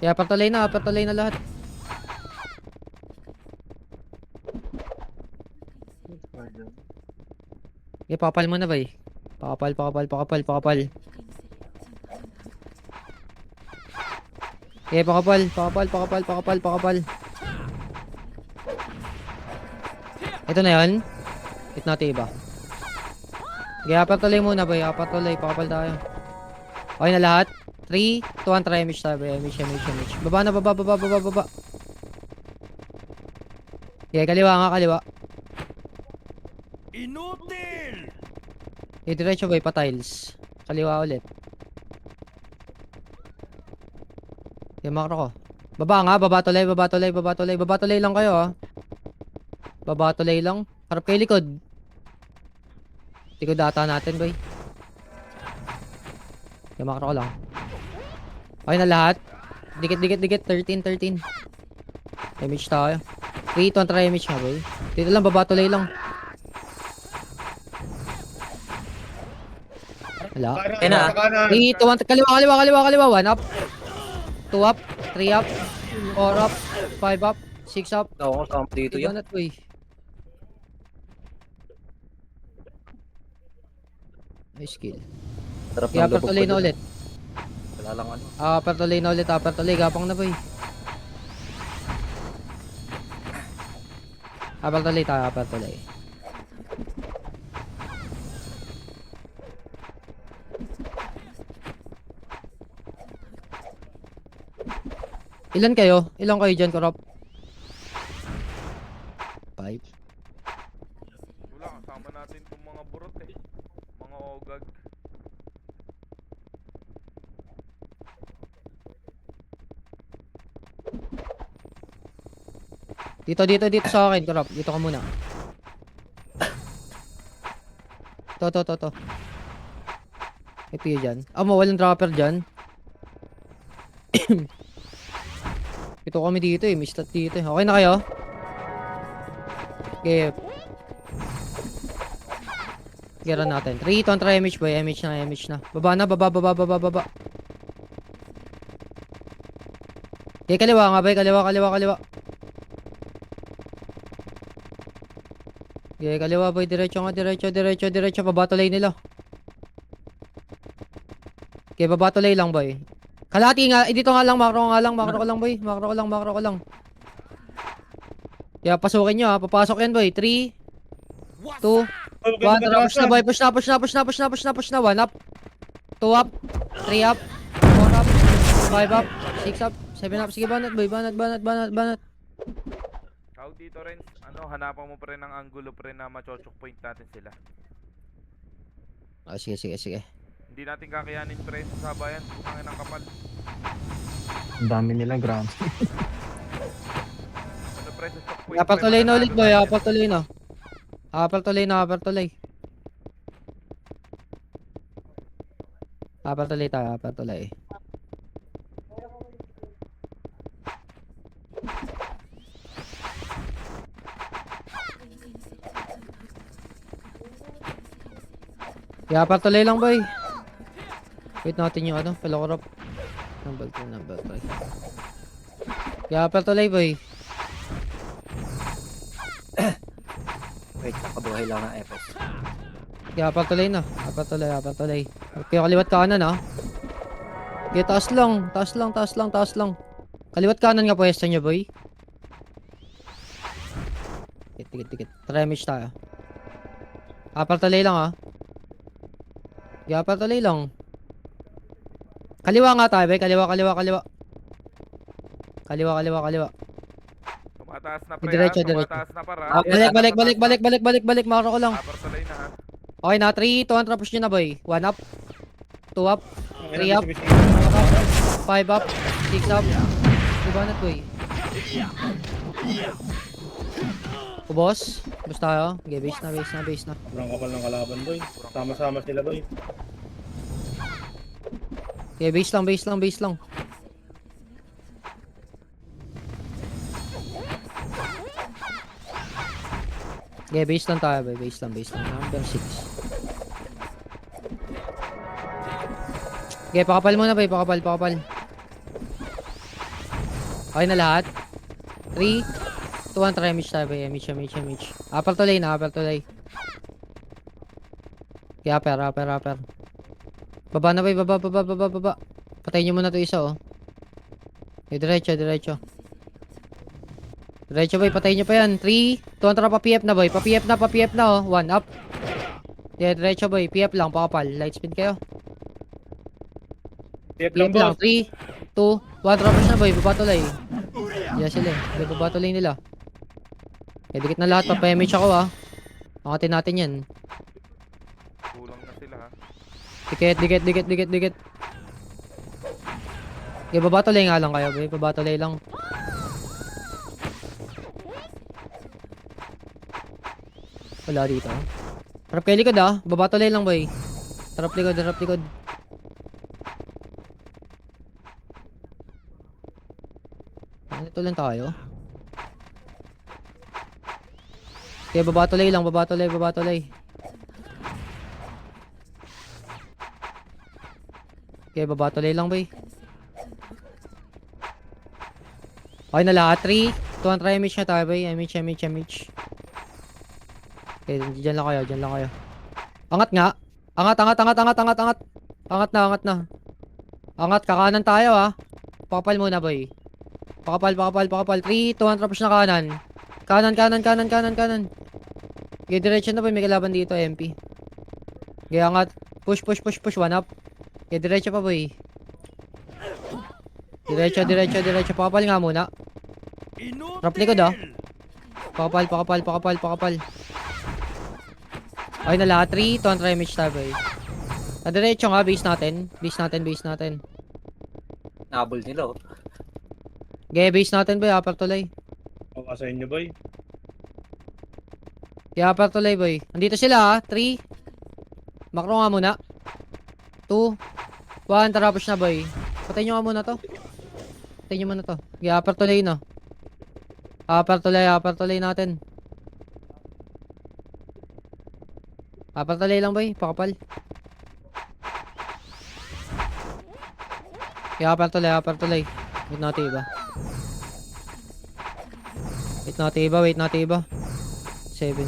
Speaker 1: Kaya upper tuloy na lahat. Okay, pakapal mo na, boy. Pakapal, pakapal, pakapal, pakapal. Okay, pakapal, pakapal, pakapal, pakapal, pakapal. Ito na yun. Hit natin iba. Okay, upper tuloy muna, boy. Upper tuloy, pakapal tayo. Okay na lahat. 3, 2, 1, try MH tayo, boy. MH. Baba na, baba, baba, baba, baba. Okay, kaliwa nga, kaliwa.
Speaker 6: Inutil!
Speaker 1: Okay, diretso, boy, pa tiles. Kaliwa ulit. Okay, makro ko. Baba nga, baba tuloy, baba tuloy, baba tuloy. Baba tuloy lang kayo, ah. Baba tuloy lang. Harap kayo likod. Likod data natin, boy. Okay, makro ko lang. Okay na lahat. Dikit, dikit, dikit. 13. Image tayo. 3, 2, try image nga, boy. Dito lang, baba tuloy lang. Wala.
Speaker 7: Kanan.
Speaker 1: 3, 2, 1. Kaliwa. 1 up. 2 up. 3 up. 4 up. 5 up. 6 up.
Speaker 10: Oo, kasama dito
Speaker 1: Iba na to, eh. Nice skill.
Speaker 10: Sarap
Speaker 1: Okay, upper tuloy na ulit.
Speaker 10: Wala lang ano.
Speaker 1: Upper tuloy na ulit. Upper tuloy. Gapang na, boy. Upper tuloy tayo. Upper tuloy. Ilan kayo? Ilan kayo dyan, Korop? 5.
Speaker 6: Wala, kasama natin itong mga burot eh. Mga ogag.
Speaker 1: Dito sa akin, Korop. Dito ka muna. To. Ito yun dyan. Walang dropper dyan. Ito kami dito eh. Mistat dito eh. Okay na kayo? Okay. Gira natin. 3, 2, try MH boy. MH na. Baba na. Baba. Okay, kaliwa nga boy. Kaliwa. Okay, kaliwa boy. Diretso. Babatuloy nila. Okay, babatuloy lang boy. Kalahati nga. Dito nga lang. Makro ko lang boy. Makro ko lang. Kaya pasukin nyo ha. Papasok yan boy. 3, 2, 1. Push na boy. Push na. 1 up. 2 up. 3 up. 4 up. 5 up. 6 up. 7 up. Sige, banat boy. Banat.
Speaker 6: Out dito rin, hanapan mo pa rin ang angulo pa rin na machochok point natin sila.
Speaker 1: Sige.
Speaker 6: Hindi natin kakayanin pre sa sabayan. Putangin ang kapal.
Speaker 4: Ang dami nilang ground.
Speaker 6: Pre sa choke point.
Speaker 1: Upper tuloy na ulit boy. Upper tuloy. Upper tuloy tayo. Yapar tuloy lang boy. Wait natin yung ano, Pelocorop. Number 2, number 3. Yapar tuloy boy.
Speaker 10: Wait, nakabuhay lang ng FS.
Speaker 1: Yapar tuloy na. Yapar tuloy, yapar tuloy. Okay, kaliwat kanan ah. Okay, taas lang. Taas lang, taas lang, taas lang. Kaliwat kanan nga pwesto nyo boy. Tikit. Tremage tayo. Yapar tuloy lang ah. Yapar tuloy lang. Kaliwa nga tayo boy. Kaliwa. Kaliwa.
Speaker 6: Tumataas na pre
Speaker 1: Diretso,
Speaker 6: ha.
Speaker 1: diretso.
Speaker 6: Tumataas na para.
Speaker 1: Balik. Makro ko lang.
Speaker 6: Upper tuloy na ha.
Speaker 1: Okay na, 3, 2, 1, push nyo na boy. 1 up. 2 up. 3 up. 5 up. 6 up. Diba na boy? Ubos. Ubos tayo. Okay, base na.
Speaker 7: Sobrang kapal ng kalaban, boy. Sama-sama sila, boy.
Speaker 1: Okay, base lang. Okay, base lang tayo boy. Base lang. Number 6. Okay, pakapal muna boy. Pakapal. Okay na lahat. 3, 2, 1, tremage tayo boy. Damage. Upper to lane. Okay, upper. Baba na boy. Baba. Patayin nyo muna to isa oh. Okay, diretso. Diretso boy, patayin nyo pa yan. 3, 2, 1, pa-PF na boy. Pa-PF na oh. 1 up. Yeah, diretso boy. PF lang, pakapal. Light speed kayo.
Speaker 7: PF
Speaker 1: PF
Speaker 7: lang,
Speaker 1: lang.
Speaker 7: boss.
Speaker 1: 3, 2, 1, push na boy. Baba tulay. Yeah, sila eh. Baba tulay nila. Okay, dikit na lahat. Pa-PMH ako ah. Angatin natin yan.
Speaker 6: Kulang na sila ha.
Speaker 1: Dikit. Okay, baba tulay nga lang kayo boy. Baba tulay lang. Wala dito. Trap kay likod ah. Baba tulay lang boy. Trap likod. Ito lang tayo. Okay, baba tulay lang. Okay, baba tulay lang boy. Okay na lahat. 3, 2, 1, try MH na tayo boy. MH. Okay, dyan lang kayo. Angat nga. Angat. Angat na. Angat, kakanan tayo ah. Pakapal muna boy. Pakapal. 3, 2, 1, push na kanan. Kanan. Okay, diretso na boy. May kalaban dito, MP. Okay, angat. Push. 1 up. Okay, diretso pa boy. Diretso. Pakapal nga muna. Trap likod ah. Pakapal. Okay na lahat. 3, 2, 1, try match tayo boy. Diretso nga, base natin.
Speaker 10: Nabol nila oh.
Speaker 1: Okay, base natin boy. Upper tulay.
Speaker 7: O, sa inyo, boy.
Speaker 1: Yeah, upper tulay boy. Andito sila ah. 3. Makro nga muna. 2, 1, tara push na boy. Patayin nyo nga muna to. Yeah, upper tulay na. Upper tulay natin. Upper tulay lang boy, pakapal. Yeah, upper tulay. Wait natin iba. 7.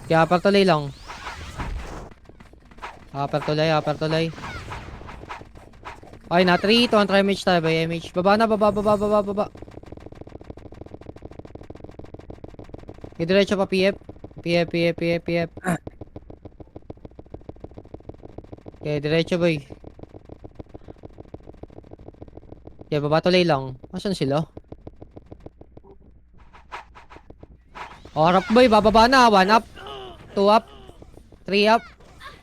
Speaker 1: Yeah, upper tulay lang. Upper tulay. Okay na, 3, 2, 1, try MH tayo boy. MH. Baba na. Diretso pa PF. Okay, diretso boy. Okay, baba tulay lang. Asan sila? Harap boy, bababa na. 1 up. 2 up. 3 up.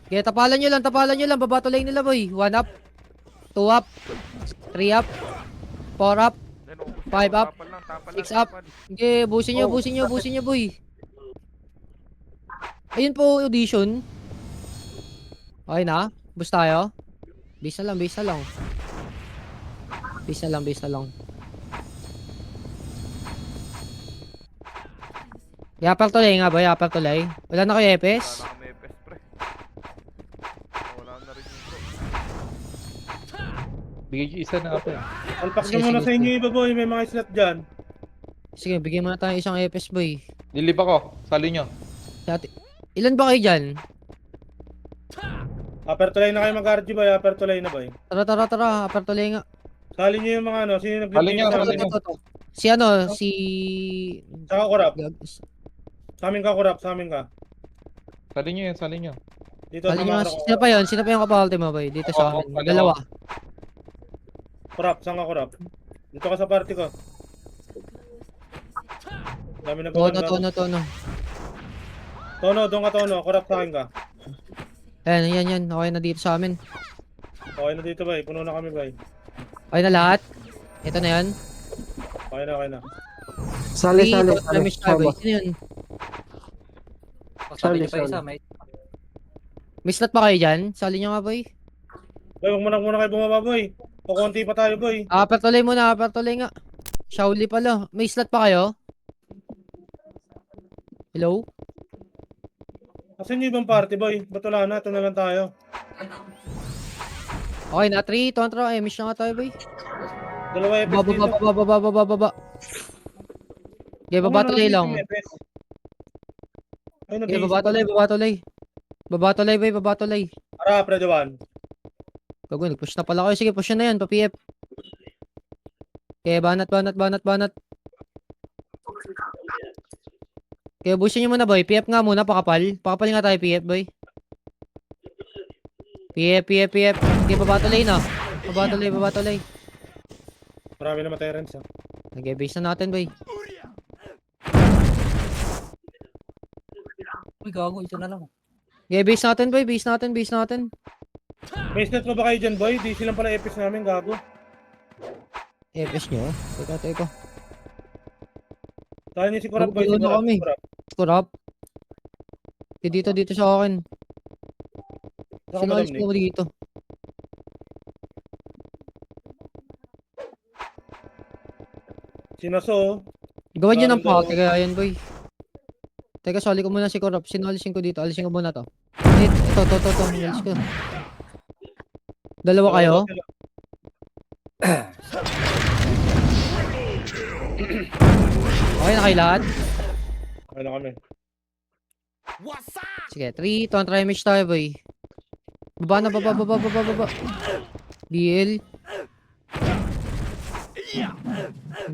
Speaker 1: Okay, tapalan nyo lang. Baba tulay nila boy. 1 up. 2 up. 3 up. 4 up. 5 up. 6 up. Okay, busin nyo boy. Ayun po audition. Okay na. Boost tayo. Base na lang. Yapar tulay nga boy. Wala na kayo EPS?
Speaker 6: Wala na kami FS pre.
Speaker 8: Bigay yung isa na apple.
Speaker 7: Alpak
Speaker 1: Sige,
Speaker 7: nyo muna
Speaker 1: sige,
Speaker 7: sa inyo
Speaker 1: sige.
Speaker 7: iba boy, may mga slot dyan.
Speaker 1: Sige, bigyan mo na tayo isang FS boy.
Speaker 8: Lilib ako. Sali nyo.
Speaker 1: Dati. Ilan ba kayo dyan?
Speaker 7: Upper tulay na kayo mag-RG boy, upper tulay na boy.
Speaker 1: Tara, apertulay nga.
Speaker 7: Sali nyo yung mga ano, sino
Speaker 8: Sali
Speaker 7: nag-lead
Speaker 8: nyo,
Speaker 7: sa
Speaker 8: sali
Speaker 7: amin?
Speaker 8: nyo.
Speaker 1: Si ano, si...
Speaker 7: Saka kurap.
Speaker 1: Gag-
Speaker 7: Sa amin ka kurap, sa amin ka.
Speaker 8: Sali nyo yan, sali nyo.
Speaker 7: Dito
Speaker 1: Sali
Speaker 7: sa
Speaker 1: nyo,
Speaker 7: mga
Speaker 1: sino pa yun? Sino pa yung kapalte mo boy? Dito sa
Speaker 8: Oo,
Speaker 1: amin.
Speaker 8: dalawa.
Speaker 1: Dalawa.
Speaker 7: kurap, saan ka kurap? Dito ka sa party ko. Dami na
Speaker 1: Tono.
Speaker 7: Tono, doon ka Tono, kurap sa akin ka.
Speaker 1: Yan. Okay na dito sa amin.
Speaker 7: Okay na dito bay, puno na kami bay.
Speaker 1: Okay na lahat. Ito na yan.
Speaker 7: Okay na.
Speaker 9: Sali.
Speaker 1: Damage tayo boy. Sino yun?
Speaker 9: Sali.
Speaker 1: May slot pa kayo dyan? Sali nyo nga boy.
Speaker 7: Boy, huwag muna kayo bumaba boy. Kukunti pa tayo boy.
Speaker 1: Apertulay muna, apertulay nga. Shauli pala. May slot pa kayo? Hello?
Speaker 7: Kasi yung ibang party boy, ba't wala na? Ito na lang tayo.
Speaker 1: Okay na, 3, tontra. Miss na nga tayo boy.
Speaker 7: Dalawa FS dito.
Speaker 1: Baba. Okay, babatulay lang.
Speaker 7: Ay,
Speaker 1: Okay, babatulay. Babatulay boy, babatulay.
Speaker 7: Ara, Fred Juan.
Speaker 1: Gago, nag-push na pala kayo. Sige, push na yan, pa-PF. Okay, banat. Okay, bushin nyo muna boy. PF nga muna, pakapal. Pakapal nga tayo, PF boy. PF. Okay, babatulay na. Babatulay.
Speaker 7: Marami na matay rin sa.
Speaker 1: Nag-base na natin boy.
Speaker 10: Uy, gago, ito na lang.
Speaker 1: Okay, base natin boy. Base natin.
Speaker 7: May slot pa ba kayo dyan boy? Di silang pala FS namin, gago.
Speaker 1: FS nyo? Teka.
Speaker 7: Tayo niyo si Kurap boy.
Speaker 1: Gugulo na kami.
Speaker 7: Kurap.
Speaker 1: Kurap. Okay, dito sa akin.
Speaker 7: Saka
Speaker 1: Sino
Speaker 7: madam
Speaker 1: alis
Speaker 7: ni.
Speaker 1: mo dito?
Speaker 7: Sinaso.
Speaker 1: Gawan nyo ng
Speaker 7: Lalo
Speaker 1: pake
Speaker 7: daw.
Speaker 1: kaya yan boy. Teka, sali ko muna si Kurap. Sino alisin ko dito? Alisin ko muna to. Ito. Alis ko. Dalawa kayo? Okay na kayo lahat?
Speaker 7: Okay na kami.
Speaker 1: Sige, 3, contra image tayo boy. Baba. DL.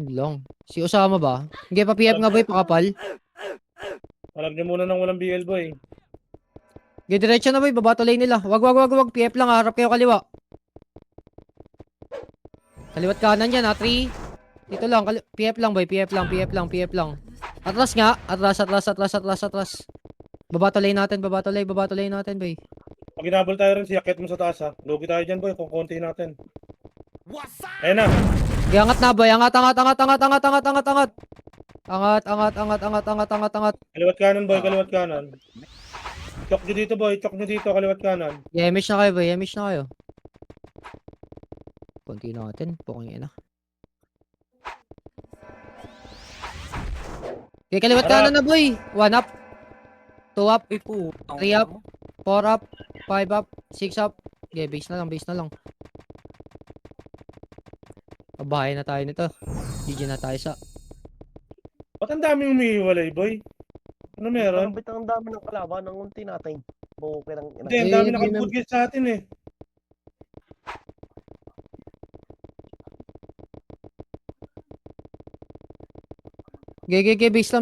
Speaker 1: Long. Si Osama ba? Hindi pa PF nga boy, pakapal.
Speaker 7: Alam niyo muna ng walang BL boy.
Speaker 1: Okay, diretso na boy, babatulay nila. Wag. PF lang, harap kayo kaliwa. Kaliwat kanan yan ha, 3. Dito lang, PF lang boy, PF lang. Atras nga, atras. Babatulay natin boy.
Speaker 7: Pag inabol tayo rin, siyakit mo sa taas ha. Lugi tayo dyan boy, kung konti natin. Ayun na.
Speaker 1: Okay, angat na boy, angat. Angat.
Speaker 7: Kaliwat kanan boy, kaliwat kanan. Chok nyo dito boy, kaliwat kanan.
Speaker 1: Yemish na kayo boy, Konti natin, pukong ina. Okay, kaliwat kanan na boy. 1 up. 2 up. 3 up. 4 up. 5 up. 6 up. Okay, base na lang. Pabahay na tayo nito. GG na tayo sa.
Speaker 7: Ba't ang daming umihiwalay boy? Ano meron?
Speaker 9: Ang dami ng kalaban ng unti natin. Buke ng
Speaker 7: Hindi, ang dami nakapudgit sa atin eh.
Speaker 1: Okay, base lang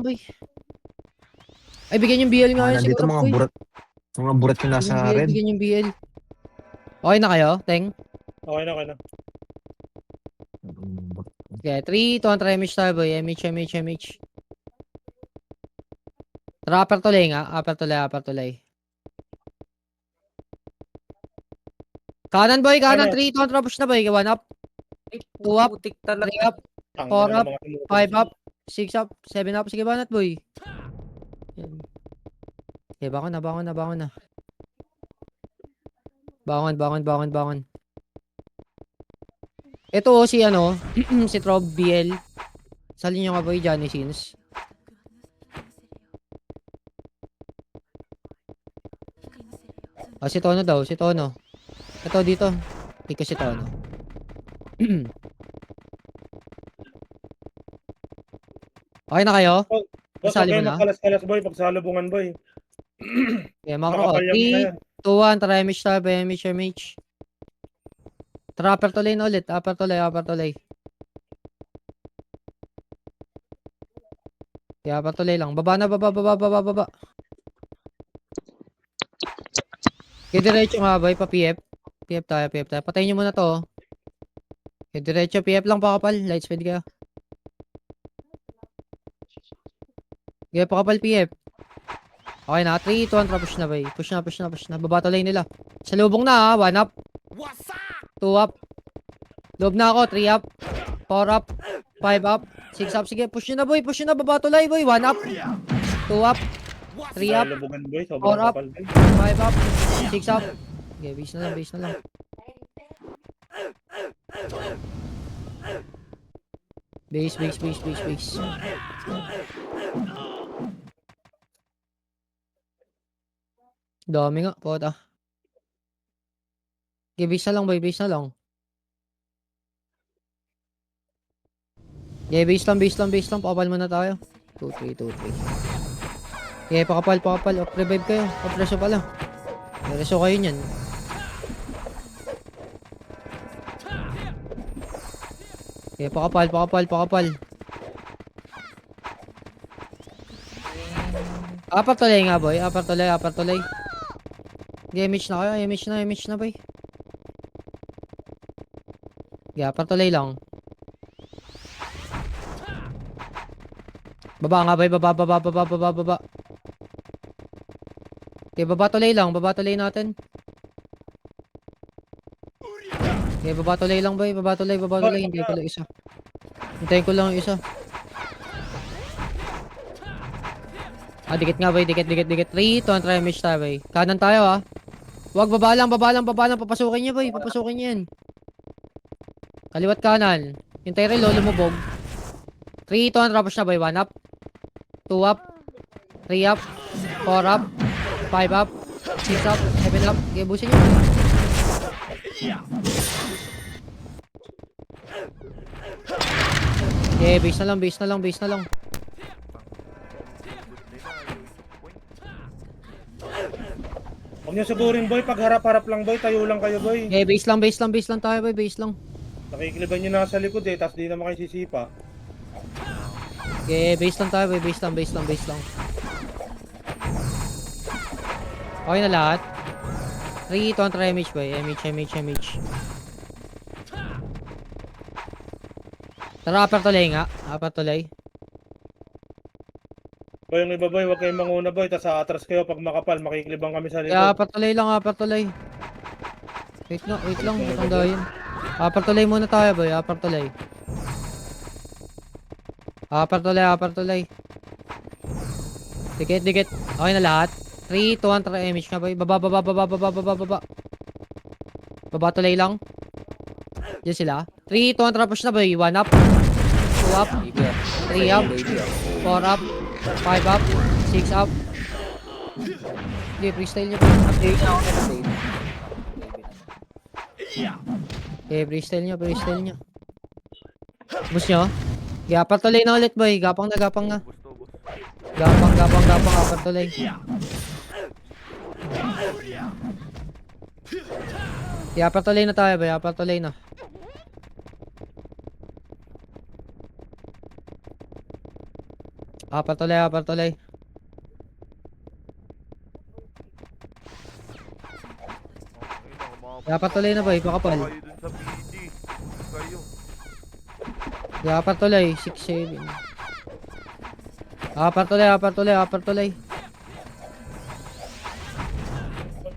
Speaker 1: boy. Ay, bigyan yung BL nga yun
Speaker 4: Nandito
Speaker 1: siguro
Speaker 4: mga
Speaker 1: boy.
Speaker 4: burat. Mga burat yung nasa red.
Speaker 1: Bigyan yung BL. Okay na kayo, Teng?
Speaker 7: Okay na.
Speaker 1: Okay, 3, 2, try image tayo boy. MH. Tara, upper tulay. Kanan boy, kanan. 3, 2, push na boy. 1 up. 2 up. 3 up. 4 up. 5 up. 6 up. 7 up. Sige, banat boy. Yan. Okay, bangon na. Bangon. Ito si si Trob BL. Salin nyo nga boy, Johnny Sins. Si Tono daw, Ito dito. Pick ko si Tono. Okay na kayo?
Speaker 7: Boss,
Speaker 1: Sali
Speaker 7: okay,
Speaker 1: mo na?
Speaker 7: magkalas-kalas boy, pagsalubungan boy.
Speaker 1: Okay, makro ko.
Speaker 7: Makapal yung na
Speaker 1: 3,
Speaker 7: yan.
Speaker 1: 2, 1, try MH tayo, MH. Tara, upper tuloy na ulit. Upper tuloy. Okay, upper tuloy lang. Baba na, baba. Okay, diretso nga boy, pa PF. PF tayo. Patayin nyo muna to. Okay, diretso, PF lang pakapal. Light speed kayo. Okay, pakapal PF. Okay na, 3, 2, 1, push na boy. Push na. Baba tuloy nila. Sa lubong na ha, 1 up. 2 up. Loob na ako, 3 up. 4 up. 5 up. 6 up. Sige, push nyo na boy. Baba tuloy boy. 1 up. 2 up. 3 up.
Speaker 7: Lubugan boy,
Speaker 1: 4
Speaker 7: sobrang
Speaker 1: up.
Speaker 7: kapal boy.
Speaker 1: 5 up. 6 up. Okay, base na lang. Base. Dami nga, pota. Okay, base na lang boy, base na lang. Okay, base lang. Pakapal muna tayo. 2, 3. Okay, pakapal. Off-revive kayo. Off-reso pala. Reso kayo nyan. Okay, pakapal. Apat tuloy nga boy. Apat tuloy. Damage na kayo. Damage na boy. Okay, apat tuloy lang. Baba nga boy. Baba. Okay, baba tuloy natin. Okay, baba tuloy lang boy. Baba tuloy. Hintayin ko lang isa. Yung isa. Dikit nga boy. Dikit. 3, 2, 1, try match tayo boy. Kanan tayo ha. Huwag baba lang. Papasukin niya boy. Yan. Kaliwat kanan. Yung Tyrell lumubog. 3, 2, 1, tapos na boy. 1 up. 2 up. 3 up. 4 up. 5 up. 6 up. 7 up. Okay, busin nyo. Okay, base na lang.
Speaker 7: Huwag niyo sugurin boy, pag harap-harap lang boy, tayo lang kayo boy.
Speaker 1: Okay, base lang tayo boy. Base lang.
Speaker 7: Nakikiliban nyo na sa likod tas di naman kayo sisipa.
Speaker 1: Okay, base lang tayo boy. Base lang. Okay na lahat. 3, 2, 1, try MH boy. MH. Tara, upper tuloy.
Speaker 7: Boy, yung iba boy, huwag kayong manguna boy, tas atras kayo pag makapal, makikilibang kami sa likod.
Speaker 1: Yeah, upper tuloy. Wait lang. Matanda yun. Upper tuloy muna tayo boy. Upper tuloy. Dikit. Okay na lahat. 3, 2, 1, try MH na boy. Baba. Baba tuloy lang. Diyan sila. 3, 2, 1, tapos na boy. 1 up. 2 up. 3 up. 4 up. 5 up. 6 up. Okay, freestyle niya. Okay, freestyle niya. Bus nyo. Gapang tuloy na ulit boy. Gapang na. Gapang. Gapang tuloy. Gapang tuloy na tayo boy. Gapang tuloy na. Apat tuloy. Dapat tuloy na boy, pakapal.
Speaker 6: Kayo dun sa PD. Kayo.
Speaker 1: Dapat tuloy, 6, 7. Apat tuloy.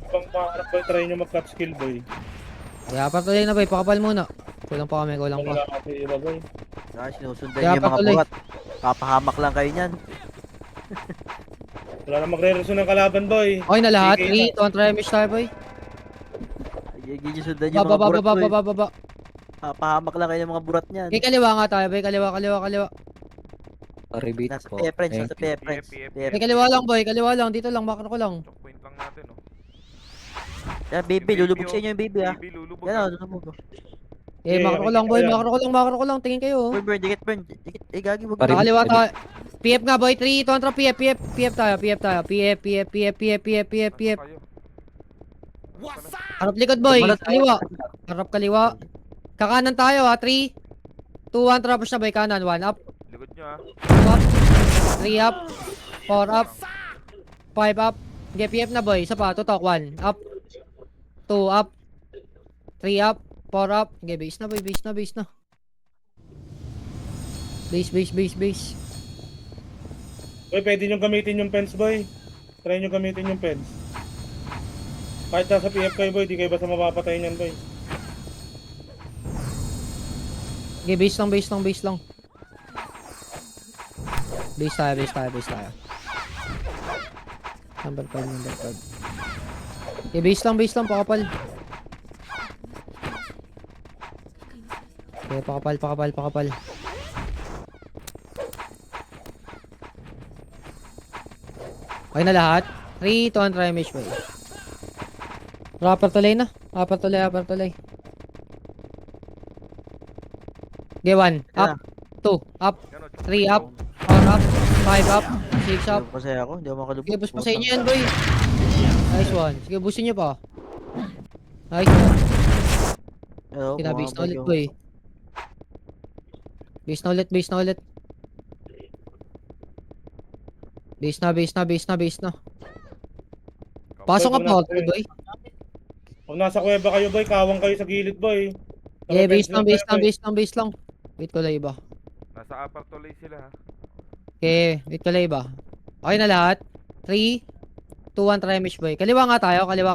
Speaker 7: Pang maharap boy, try nyo mag-cut skill boy.
Speaker 1: Dapat tuloy na boy, pakapal muna. Kulang pa.
Speaker 7: Wala kasi iba boy.
Speaker 5: Sinusundan
Speaker 1: Kaya
Speaker 5: niyo yung mga
Speaker 1: patuloy.
Speaker 5: buhat. Papahamak lang kayo niyan.
Speaker 7: Wala na magre-reso ng kalaban boy.
Speaker 1: Okay na lahat,
Speaker 7: Sige,
Speaker 1: 3, 2, 1, try match tayo boy.
Speaker 5: Gigisundan niyo yung mga burat ko eh.
Speaker 1: Baba.
Speaker 5: Papahamak lang kayo ng mga burat niyan.
Speaker 1: Okay, kaliwa nga tayo boy, kaliwa.
Speaker 5: Nasa PF-Friends.
Speaker 1: Okay, kaliwa lang, dito lang, makro ko lang.
Speaker 6: Check point lang natin, oh.
Speaker 5: Yan, baby,
Speaker 6: Yung baby,
Speaker 5: lulubog sa
Speaker 6: oh.
Speaker 5: inyo yung baby ah.
Speaker 6: Baby, lulubog.
Speaker 5: Yan
Speaker 6: ah.
Speaker 5: o, lulubog.
Speaker 1: Makro ko lang, boy. Makro ko lang. Tingin kayo, oh.
Speaker 5: Boy, dikit, Bern. Dikit. Gagi, wag.
Speaker 4: Pare-
Speaker 1: Nakaliwa tayo. PF nga, boy. 3, 2, 1, PF tayo. PF.
Speaker 6: Kayo.
Speaker 1: Harap likod, boy. Harap kaliwa. Kakanan tayo, ha. 3, 2, 1, tapos na, boy. Kanan. 1 up.
Speaker 6: Likod nyo, ha.
Speaker 1: 2 up. 3 up. 4 up. 5 up. Okay, PF na, boy. Isa pa. Tutok. 1 up. 2 up. 3 up. 4 up. Okay, base na, boy. Base na. Base.
Speaker 7: Boy, pwede nyo gamitin yung fence, boy. Try nyo gamitin yung fence. Kahit nasa PF kayo, boy, di kayo basta mapapatay niyan, boy.
Speaker 1: Okay, base lang. Base tayo. Number 5. Okay, base lang. Pakapal. Okay, pakapal. Okay na lahat. 3, 2, 1, try mesh, boy. Upper tulay na. Upper tulay. Okay, 1. Up. 2. Up. 3 up. 4 up. 5 up. 6 up.
Speaker 5: Kasi ako, hindi ako makalubog.
Speaker 1: Sige, boost pa sa inyo yan, boy. Nice one. Sige, boostin nyo pa. Nice one. Kinabase na ulit, boy. Base na ulit. Base na. Pasok ka pa, boy.
Speaker 7: Kung nasa kuweba kayo, boy, kawang kayo sa gilid, boy.
Speaker 1: Yeah, base lang. Wait ko lang iba.
Speaker 6: Nasa upper tuloy sila, ha.
Speaker 1: Okay, wait ko lang iba. Okay na lahat. 3, 2, 1, try mesh, boy. Kaliwa nga tayo. Kaliwa.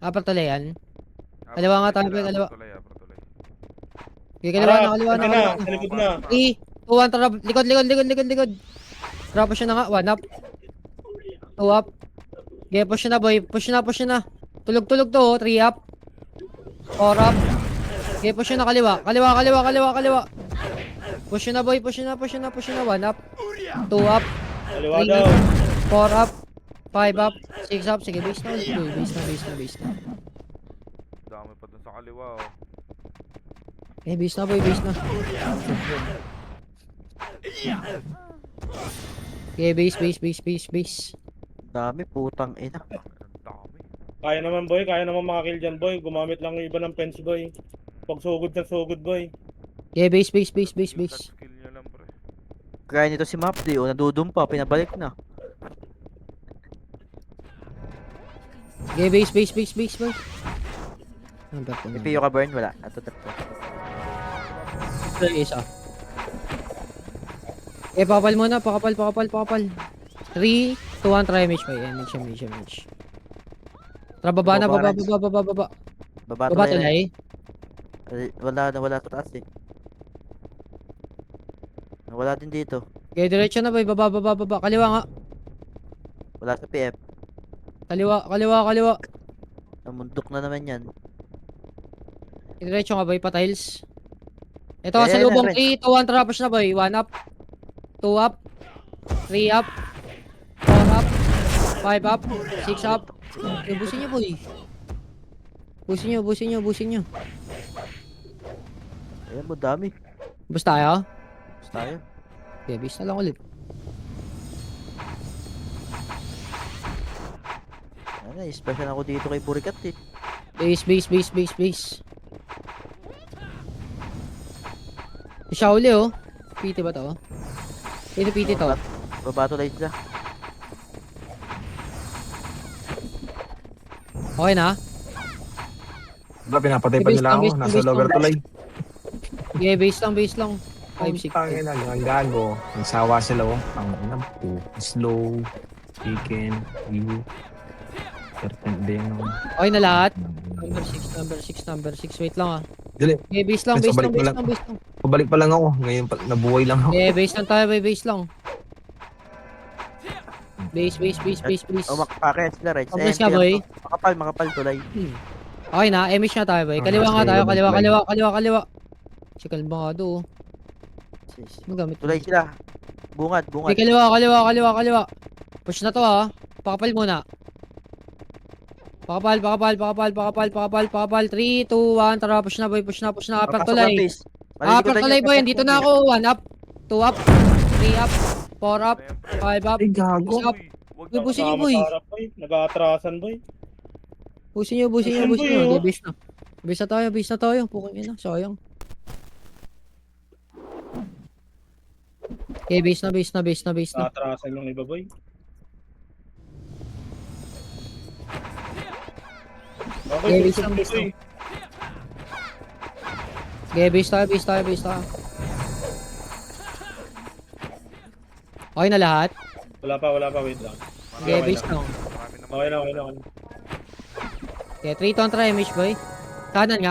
Speaker 1: Upper tuloy yan. Kaliwa nga tayo, boy. Kaliwa.
Speaker 6: Upper tuloy.
Speaker 1: Okay, kaliwa na.
Speaker 7: Sa likod na.
Speaker 1: 3, 2, 1, tara. Likod. Drop siya na nga. 1 up. 2 up. Okay, push na, boy. Push na. Tulog to, 3 up. 4 up. Okay, push na kaliwa. Kaliwa. Push na, boy. Push na. 1 up. 2 up.
Speaker 7: Kaliwa
Speaker 1: 3
Speaker 7: daw.
Speaker 1: up. 4 up. 5 up. 6 up. Sige, base na ulit, boy. Base na.
Speaker 6: Dami pa dun sa kaliwa, oh.
Speaker 1: Eh, base na, boy. Base na. Okay, base.
Speaker 5: Dami, putang ina.
Speaker 6: Ang dami.
Speaker 7: Kaya naman, boy. Kaya naman makakill dyan, boy. Gumamit lang yung iba ng fence, boy. Pag sugod, boy.
Speaker 1: Okay, base.
Speaker 6: Yung touch skill nyo lang, pre.
Speaker 5: Kaya nito si Mapdi, o nadudumpa, pinabalik na.
Speaker 1: Okay, base, boy. Number 2.
Speaker 5: May PO ka, Bern? Wala. Natutap ko.
Speaker 1: Isa. Eh, pakapal muna. Pakapal. 3, 2, 1, try mesh, boy. Mesh. Tara, baba na. Baba.
Speaker 5: Baba
Speaker 1: Baba
Speaker 5: to
Speaker 1: tulay.
Speaker 5: Wala to taas eh. Wala din dito.
Speaker 1: Okay, diretso na, boy. Baba. Kaliwa nga.
Speaker 5: Wala sa PF.
Speaker 1: Kaliwa.
Speaker 5: Namundok na naman yan.
Speaker 1: Diretso nga, boy. Pa-tiles. Ito,
Speaker 5: Ayan,
Speaker 1: sa lubong
Speaker 5: ayan,
Speaker 1: 3, 2, 1, trapos na, boy. 1 up. 2 up. 3 up. 4 up. 5 up. 6 up. Okay, busin nyo, boy. Busin nyo.
Speaker 5: Ayan mo, dami.
Speaker 1: Basta tayo?
Speaker 5: Basta tayo.
Speaker 1: Okay, base na lang ulit.
Speaker 5: Ano, special ako dito kay Burikat eh.
Speaker 1: Base. Siya uli, oh. PT ba to? PT to.
Speaker 5: Babato light na.
Speaker 1: Okay na?
Speaker 4: Diba, pinapatay pa nila ako. Nasa lower tulay.
Speaker 1: Okay, base lang. 5-6.
Speaker 4: Tangin na, ang gago. Nagsawa sila, oh. Ang inam po. Slow. Chicken. You. Certain din.
Speaker 1: Okay na lahat? Number 6. Wait lang, ah.
Speaker 4: Dili.
Speaker 1: Okay, base lang.
Speaker 4: Pabalik pa lang ako. Ngayon, nabuhay lang ako.
Speaker 1: Okay, base lang tayo, boy. Base lang. Base.
Speaker 5: O, makapakaya sila, right?
Speaker 1: Complex ka, boy.
Speaker 5: Makapal tulay.
Speaker 1: Okay na, emish na tayo, boy. Kaliwa nga tayo, kaliwa. Si Kalmado, oh. Magamit.
Speaker 5: Tulay sila. Bungad.
Speaker 1: Okay, kaliwa. Push na to, ha. Pakapal muna. Pakapal. 3, 2, 1, tara, push na boy, push na, upper tulay. Upper tulay boy, dito na ako, 1 up, 2 up, 3 up, 4 up, 5 up,
Speaker 4: Ay, gago.
Speaker 1: push up.
Speaker 6: Wag
Speaker 1: Uy,
Speaker 6: na
Speaker 1: busin niyo
Speaker 7: Sama
Speaker 1: boy.
Speaker 7: sa harap, boy. Nag-aatrasan, boy.
Speaker 1: Busin niyo.
Speaker 7: Busin, boy,
Speaker 1: Okay,
Speaker 7: oh.
Speaker 1: base na. Base na tayo. Pukong ina, sayang. Okay, base na.
Speaker 7: Nag-aatrasan yung iba, boy. Okay,
Speaker 1: Yeah,
Speaker 7: tusok
Speaker 1: base
Speaker 7: boy.
Speaker 1: Okay, base tayo. Okay na lahat?
Speaker 7: Wala pa, wait lang.
Speaker 1: Okay, base na.
Speaker 6: Marami naman.
Speaker 7: Okay na.
Speaker 1: Okay, 3 to try, Mish boy. Kanan.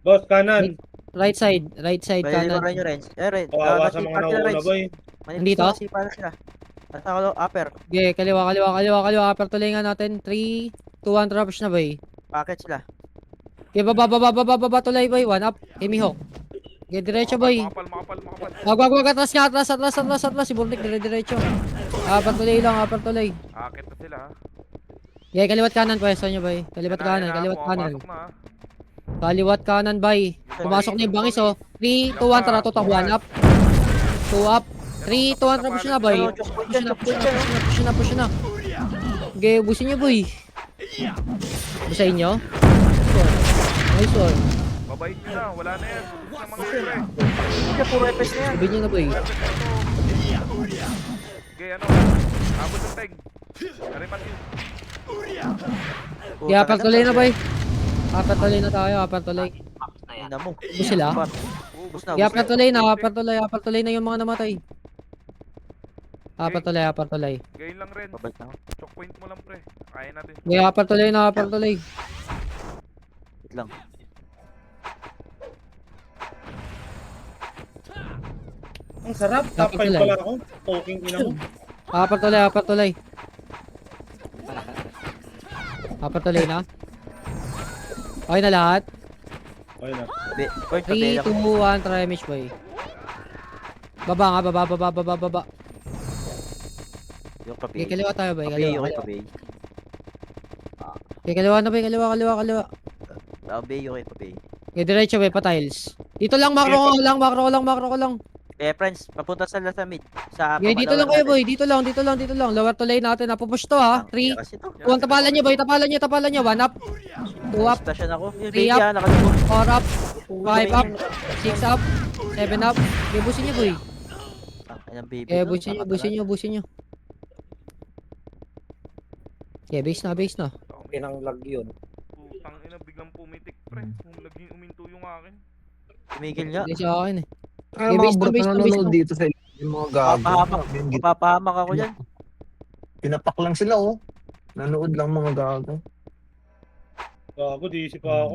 Speaker 7: Boss, kanan.
Speaker 1: Right side, kanan.
Speaker 7: Kawawa sa mga nauna, boy.
Speaker 1: Nandito? Okay, kaliwa. Upper tuloy nga natin. 3, 2, 1, drops na boy.
Speaker 10: Bakit sila?
Speaker 1: Okay, baba tuloy boy. 1 up. Himihok. Okay, diretso boy.
Speaker 6: Makapal.
Speaker 1: Wag, atras. Si Burnik, diretso. Upper tuloy lang.
Speaker 6: Akit na sila.
Speaker 1: Okay, kaliwat kanan pwesto nyo boy. Kaliwat kanan.
Speaker 6: Pumapasok na.
Speaker 1: Kaliwat kanan bay. Pumasok na yung bangis oh. 3, 2, 1, tara tutok. 1 up. 2 up. 3, 2, 1, tara push na bay. Push na. Okay, ubusin nyo boy. Busahin nyo. Nice one.
Speaker 6: Babait nyo na. Wala na yan. Sa mga pre.
Speaker 10: Puro epes na yan.
Speaker 1: Sabihin nyo na boy.
Speaker 6: Okay, ano? Abot ng tag. Karimat yun.
Speaker 1: Okay, upper tuloy na boy. Upper tuloy.
Speaker 10: Ina mo.
Speaker 1: Ubus sila.
Speaker 10: Ubus na.
Speaker 1: Okay, upper tuloy na yung mga namatay. Upper tuloy.
Speaker 6: Gain lang rin.
Speaker 10: Babalik na ako.
Speaker 6: Choke point mo lang pre. Kaya natin.
Speaker 1: Okay, upper tuloy.
Speaker 10: Wait lang.
Speaker 7: Ang sarap. Top 5 pala ako. Poking ina mo.
Speaker 1: Upper tuloy. Upper tuloy na. Okay na lahat?
Speaker 7: Okay na.
Speaker 10: Point
Speaker 1: 3, 2, 1, try Mish boy. Baba.
Speaker 10: Yung
Speaker 1: Okay,
Speaker 10: kape.
Speaker 1: kaliwa tayo boy.
Speaker 10: Yung
Speaker 1: Kaliwa.
Speaker 10: kape.
Speaker 1: Okay, kaliwa na boy. Kaliwa.
Speaker 10: Yung kape.
Speaker 1: Okay, diretso boy, pa tiles. Dito lang, macro ko lang.
Speaker 10: Eh, friends, papunta sa mid. Sa
Speaker 1: Okay, dito lang kayo boy. Dito lang. Lower to lane natin. Napupush to ha. 3, 2, 1, tapalan nyo boy. Tapalan nyo. 1 up. 2 up.
Speaker 10: Station ako. Yung
Speaker 1: 3
Speaker 10: baby
Speaker 1: up.
Speaker 10: nakalimot.
Speaker 1: 4 up. 5 up. 6 up. 7 up. Okay, busin nyo boy.
Speaker 10: Ang baby.
Speaker 1: Okay,
Speaker 10: no?
Speaker 1: busin nyo. Okay, base na.
Speaker 6: Inang lag yun. Putang ina, biglang pumitik pre. Naging uminto yung akin.
Speaker 10: Tumigil nga.
Speaker 1: Hindi sa akin eh.
Speaker 4: Kaya
Speaker 1: Okay,
Speaker 4: mga
Speaker 1: base
Speaker 4: bro
Speaker 1: na.
Speaker 4: nanonood dito sa yung mga gago.
Speaker 10: Papahamak ako dyan.
Speaker 4: Pinapak lang sila oh. Nanood lang mga gago.
Speaker 7: Gago, di isip pa ako.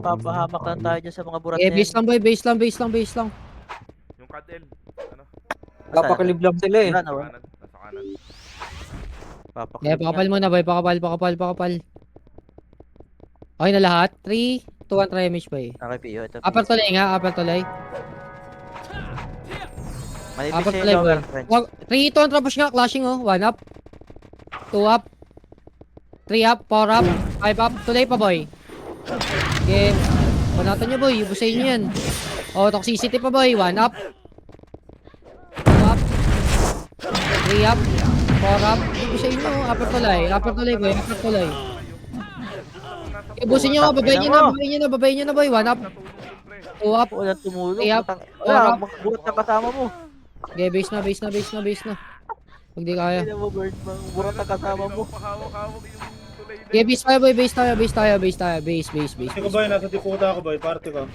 Speaker 10: Papahamak lang tayo dyan sa mga burat
Speaker 1: Okay,
Speaker 10: na
Speaker 1: base lang boy. Base lang.
Speaker 6: Yung Cadel. Ano?
Speaker 10: Papakalib lang sila eh.
Speaker 6: Nasa kanan.
Speaker 1: Okay, pakapal muna boy. Pakapal. Okay na lahat? 3, 2, 1, try Mish boy.
Speaker 10: Okay, Pio. Ito.
Speaker 1: Upper tuloy.
Speaker 10: Manipis
Speaker 1: Upper
Speaker 10: yung
Speaker 1: tuloy boy.
Speaker 10: lower, friends.
Speaker 1: 3, 2, 1, tapos nga. Clashing oh. 1 up. 2 up. 3 up. 4 up. 5 up. Tuloy pa boy. Okay. Panatan nyo boy. Busayin nyo yan. Oh, toxicity pa boy. 1 up. 2 up. 3 up. 4 up. Busayin nyo. Upper tuloy boy. Ibusin nyo, babayin nyo na boy. 1 up. 2 up.
Speaker 10: Wala tumulong.
Speaker 1: 3 up.
Speaker 10: Wala, burat na kasama mo.
Speaker 1: Okay, base na. Pag di kaya.
Speaker 10: Hindi mo, Bird. Burat na kasama mo.
Speaker 6: Pahawak-hawak yung tulay na.
Speaker 1: Okay, base tayo boy. Base tayo. Base.
Speaker 7: Kasi ko ba, nasa diputa ako ba, party ko.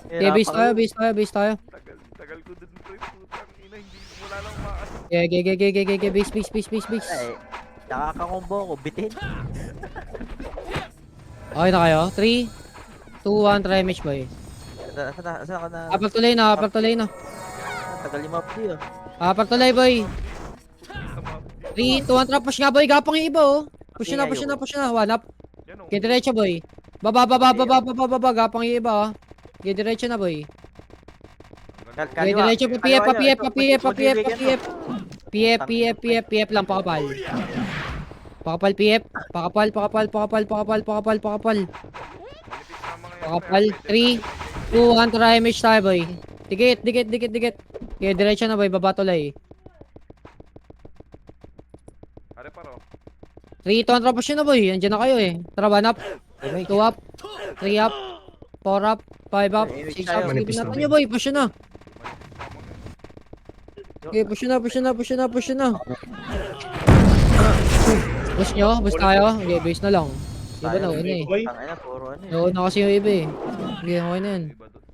Speaker 1: Okay, base tayo.
Speaker 6: Tagal ko dun pre. Putang ina, hindi wala lang umaasok.
Speaker 1: Okay, base.
Speaker 10: Eh, nakakakombo ko. Bitin.
Speaker 1: Okay na kayo? 3, 2, 1, try match boy.
Speaker 10: Saan ka na?
Speaker 1: Upper tuloy na.
Speaker 10: Tagal yung map niyo.
Speaker 1: Upper tuloy boy. 3, 2, 1, try push nga boy. Gapang yung iba oh. Push na. 1 up.
Speaker 6: Yan oh.
Speaker 1: Okay, diretso boy. Baba. Gapang yung iba oh. Okay, diretso na boy. Okay, diretso. Papiep. PF lang, pakapal. Pakapal, PF. Pakapal.
Speaker 6: Malipit na mga
Speaker 1: Pakapal. 3, 2, 1, try image tayo, boy. Dikit. Okay, diretso na, boy. Baba tulay.
Speaker 6: Are paro.
Speaker 1: 3, 2, 1, push na, boy. Andiyan na kayo, eh. Tara, 1 up. 2 up. 3 up. 4 up. 5 up. 6 up. Sige,
Speaker 4: Manipis na,
Speaker 1: natin nyo, boy. Push na. Okay, push na. Push nyo? Push tayo? Okay, base na lang. Iba na, okay na, eh.
Speaker 7: Boy,
Speaker 1: Oo na kasi yung iba, eh. Okay, okay na yan.
Speaker 6: Iba doon.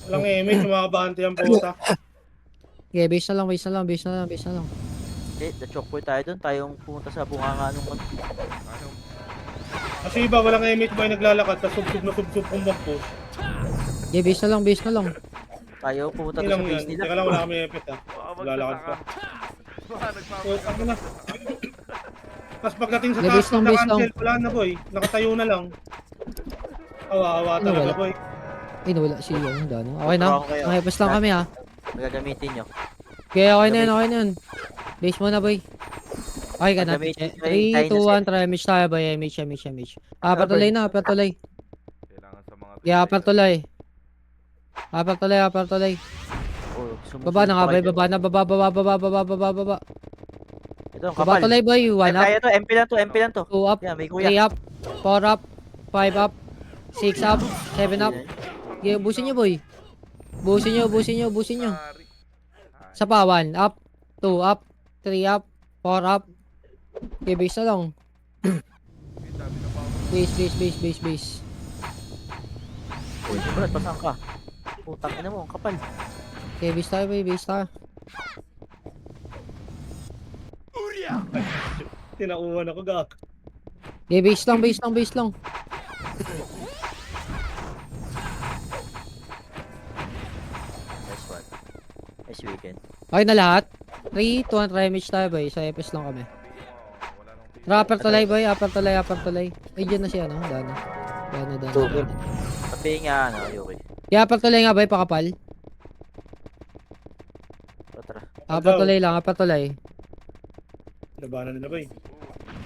Speaker 7: walang image, makabante ang puta.
Speaker 1: Okay, base na lang.
Speaker 10: Eh, na-choke point tayo doon. Tayong pumunta sa bunganga nung
Speaker 6: Ano?
Speaker 7: Kasi iba, walang image boy naglalakad, tapos subsub kung mag-push.
Speaker 1: Okay, base na lang.
Speaker 10: tayo pumunta
Speaker 7: Hindi
Speaker 10: doon
Speaker 7: lang
Speaker 10: sa
Speaker 7: yan.
Speaker 10: base nila.
Speaker 7: Teka lang, wala kami effect ha.
Speaker 6: Baka
Speaker 7: Lalakad ka.
Speaker 6: magsasaka.
Speaker 7: So, ano na. Tapos pagdating sa
Speaker 1: Yeah,
Speaker 7: taas,
Speaker 1: base lang, base
Speaker 7: naka-cancel, wala na boy. Nakatayo na lang. Awa talaga
Speaker 1: wala.
Speaker 7: boy.
Speaker 1: Ay, nawala si ano, Dano. Okay na?
Speaker 10: Wrong kayo.
Speaker 1: Okay, pas lang kami, ha?
Speaker 10: Magagamitin nyo.
Speaker 1: Okay, okay na yan. Base mo na, boy. Okay ka na.
Speaker 10: Gagamitin ko yung
Speaker 1: 3, 2, 1, try image tayo, boy. Image. Patuloy na.
Speaker 6: Kailangan sa mga
Speaker 1: Yeah, patuloy. Patuloy.
Speaker 10: Oh,
Speaker 1: Baba na nga, boy. Baba.
Speaker 10: Ito, ang
Speaker 1: Baba
Speaker 10: kapal.
Speaker 1: tuloy, boy. 1 up,
Speaker 10: Kaya to, MP lang to.
Speaker 1: 2 up,
Speaker 10: Yan, may kuya.
Speaker 1: 3 up, 4 up, 5 up, 6 up, 7 up. Okay, busin nyo, boy. Busin nyo.
Speaker 6: Sorry.
Speaker 1: Sa pa, 1 up, 2 up, 3 up, 4 up. Okay, base na lang.
Speaker 6: Ang dami na pa ako.
Speaker 1: Base.
Speaker 10: Uy, Brad, pasang ka. Putang ina mo, ang kapal.
Speaker 1: Okay, base tayo, boy.
Speaker 7: Tinauhan ako gak.
Speaker 1: Okay, base lang.
Speaker 10: Nice one. Nice weekend.
Speaker 1: Okay na lahat. 3, 2, 1, try image tayo, boy. Sa FS lang kami.
Speaker 6: Wala nang pili.
Speaker 1: Rapper tulay, boy. Upper tulay. Ay, dyan na siya, no? Dano.
Speaker 10: Sabi nga, ano, okay.
Speaker 1: Yeah, upper tulay nga, boy. Pakapal.
Speaker 10: Tara.
Speaker 1: Upper tulay.
Speaker 7: Labanan nila boy.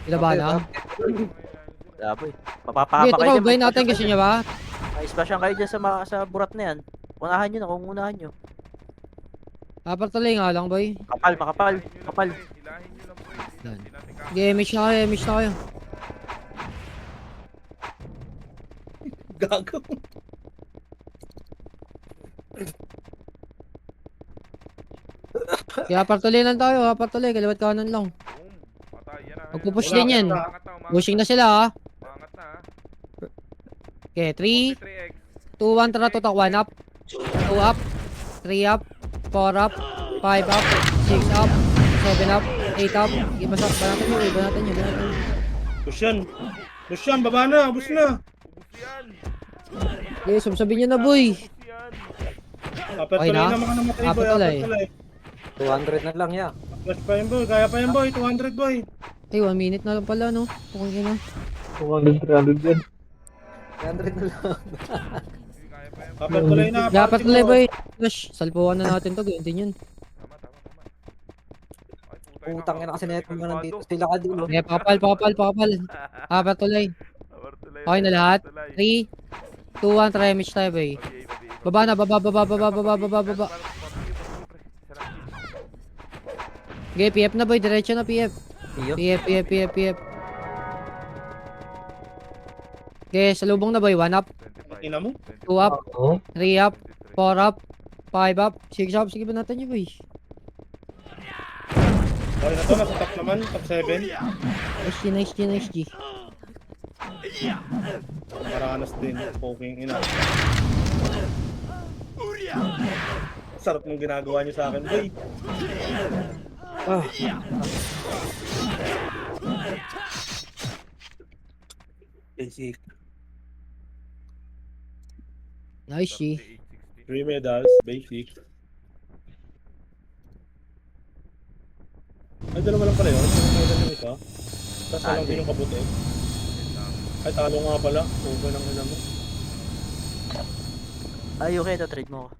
Speaker 1: Ilaba na.
Speaker 10: Laboy.
Speaker 1: Okay,
Speaker 10: Mapapahama
Speaker 1: ito
Speaker 10: kayo
Speaker 1: ba natin gusto nyo ba?
Speaker 10: Ay, splashan kayo dyan sa burat na yan. Unahan nyo na kung unahan nyo.
Speaker 1: Upper tulay nga lang, boy.
Speaker 10: Makapal.
Speaker 6: Ilahin nyo lang, pre.
Speaker 1: Done.
Speaker 6: Hindi natin kaya.
Speaker 1: Okay, image na kayo.
Speaker 7: Gago.
Speaker 1: Kaya upper tulay lang tayo, kaliwat kanan lang.
Speaker 6: Boom. Patay. Yan na.
Speaker 1: Magpupush
Speaker 7: Wala
Speaker 1: din yan.
Speaker 7: ka.
Speaker 1: Pushing na sila, ha.
Speaker 6: Umangat na, ha.
Speaker 1: Okay, 3,
Speaker 6: 3x.
Speaker 1: 2, 1, tara, tutok. 1 up, 2 up, 3 up, 4 up, 5 up, 6 up, 7 up, 8 up. Okay, basta, banatan nyo.
Speaker 7: Push yan, baba na, ubus na.
Speaker 6: Ubus yan.
Speaker 1: Okay, sabihin nyo na, boy.
Speaker 6: Ubus yan.
Speaker 7: Kapatuloy
Speaker 1: na?
Speaker 7: naman ka na matay boy,
Speaker 1: Kapatuloy.
Speaker 7: kapatuloy.
Speaker 9: 200 na lang ya.
Speaker 7: Flash pa yan boy, kaya pa yan boy, 200 boy.
Speaker 1: Ay, 1 minute na lang pala, no? Tukang ina.
Speaker 9: 200 yan. 300 na lang.
Speaker 6: Hindi kaya pa yan.
Speaker 7: Kapatuloy na,
Speaker 1: Dapat
Speaker 7: party
Speaker 1: tuloy,
Speaker 7: mo.
Speaker 1: boy. Flash, salpuhan na natin to. Ganyan din yun.
Speaker 6: Tama. Ay,
Speaker 9: Utang ina kasi neto mo
Speaker 6: Kalmado.
Speaker 9: nandito. Sila ka dulo.
Speaker 1: Okay, pakapal. Dapat tuloy.
Speaker 6: Abar tulay.
Speaker 1: Okay na lahat?
Speaker 6: Tulay.
Speaker 1: 3, 2, 1, try image tayo, boy.
Speaker 6: Okay.
Speaker 1: Baba na, baba. Okay, PF na, boy. Diretso na, PF.
Speaker 10: Iyo.
Speaker 1: PF. Okay, salubong na, boy. 1 up,
Speaker 7: Ina mo?
Speaker 1: 2 up, 3 up, 4 up, 5 up, 6 up. Sige ba natin yun, boy?
Speaker 7: Okay na to, nasa top naman, top 7.
Speaker 1: Nice G.
Speaker 7: Maranas din, poking ina. Sarap ng ginagawa niyo sa akin, boy. Basic.
Speaker 1: Nice G.
Speaker 7: 3 medals, basic. Ay, dalawa lang pala yun. Yung medal yung isa. Tapos walang din yung kabuti. Ay, talo nga pala. Over ng ina mo.
Speaker 10: Ay, okay. Ito, trade mo ako.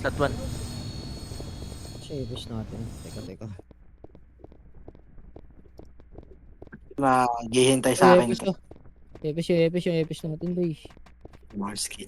Speaker 10: Slot 1.
Speaker 1: Epish natin. Teka.
Speaker 12: Maghihintay sa akin.
Speaker 1: Epish to. Epish yung epish natin, boy.
Speaker 12: More skin.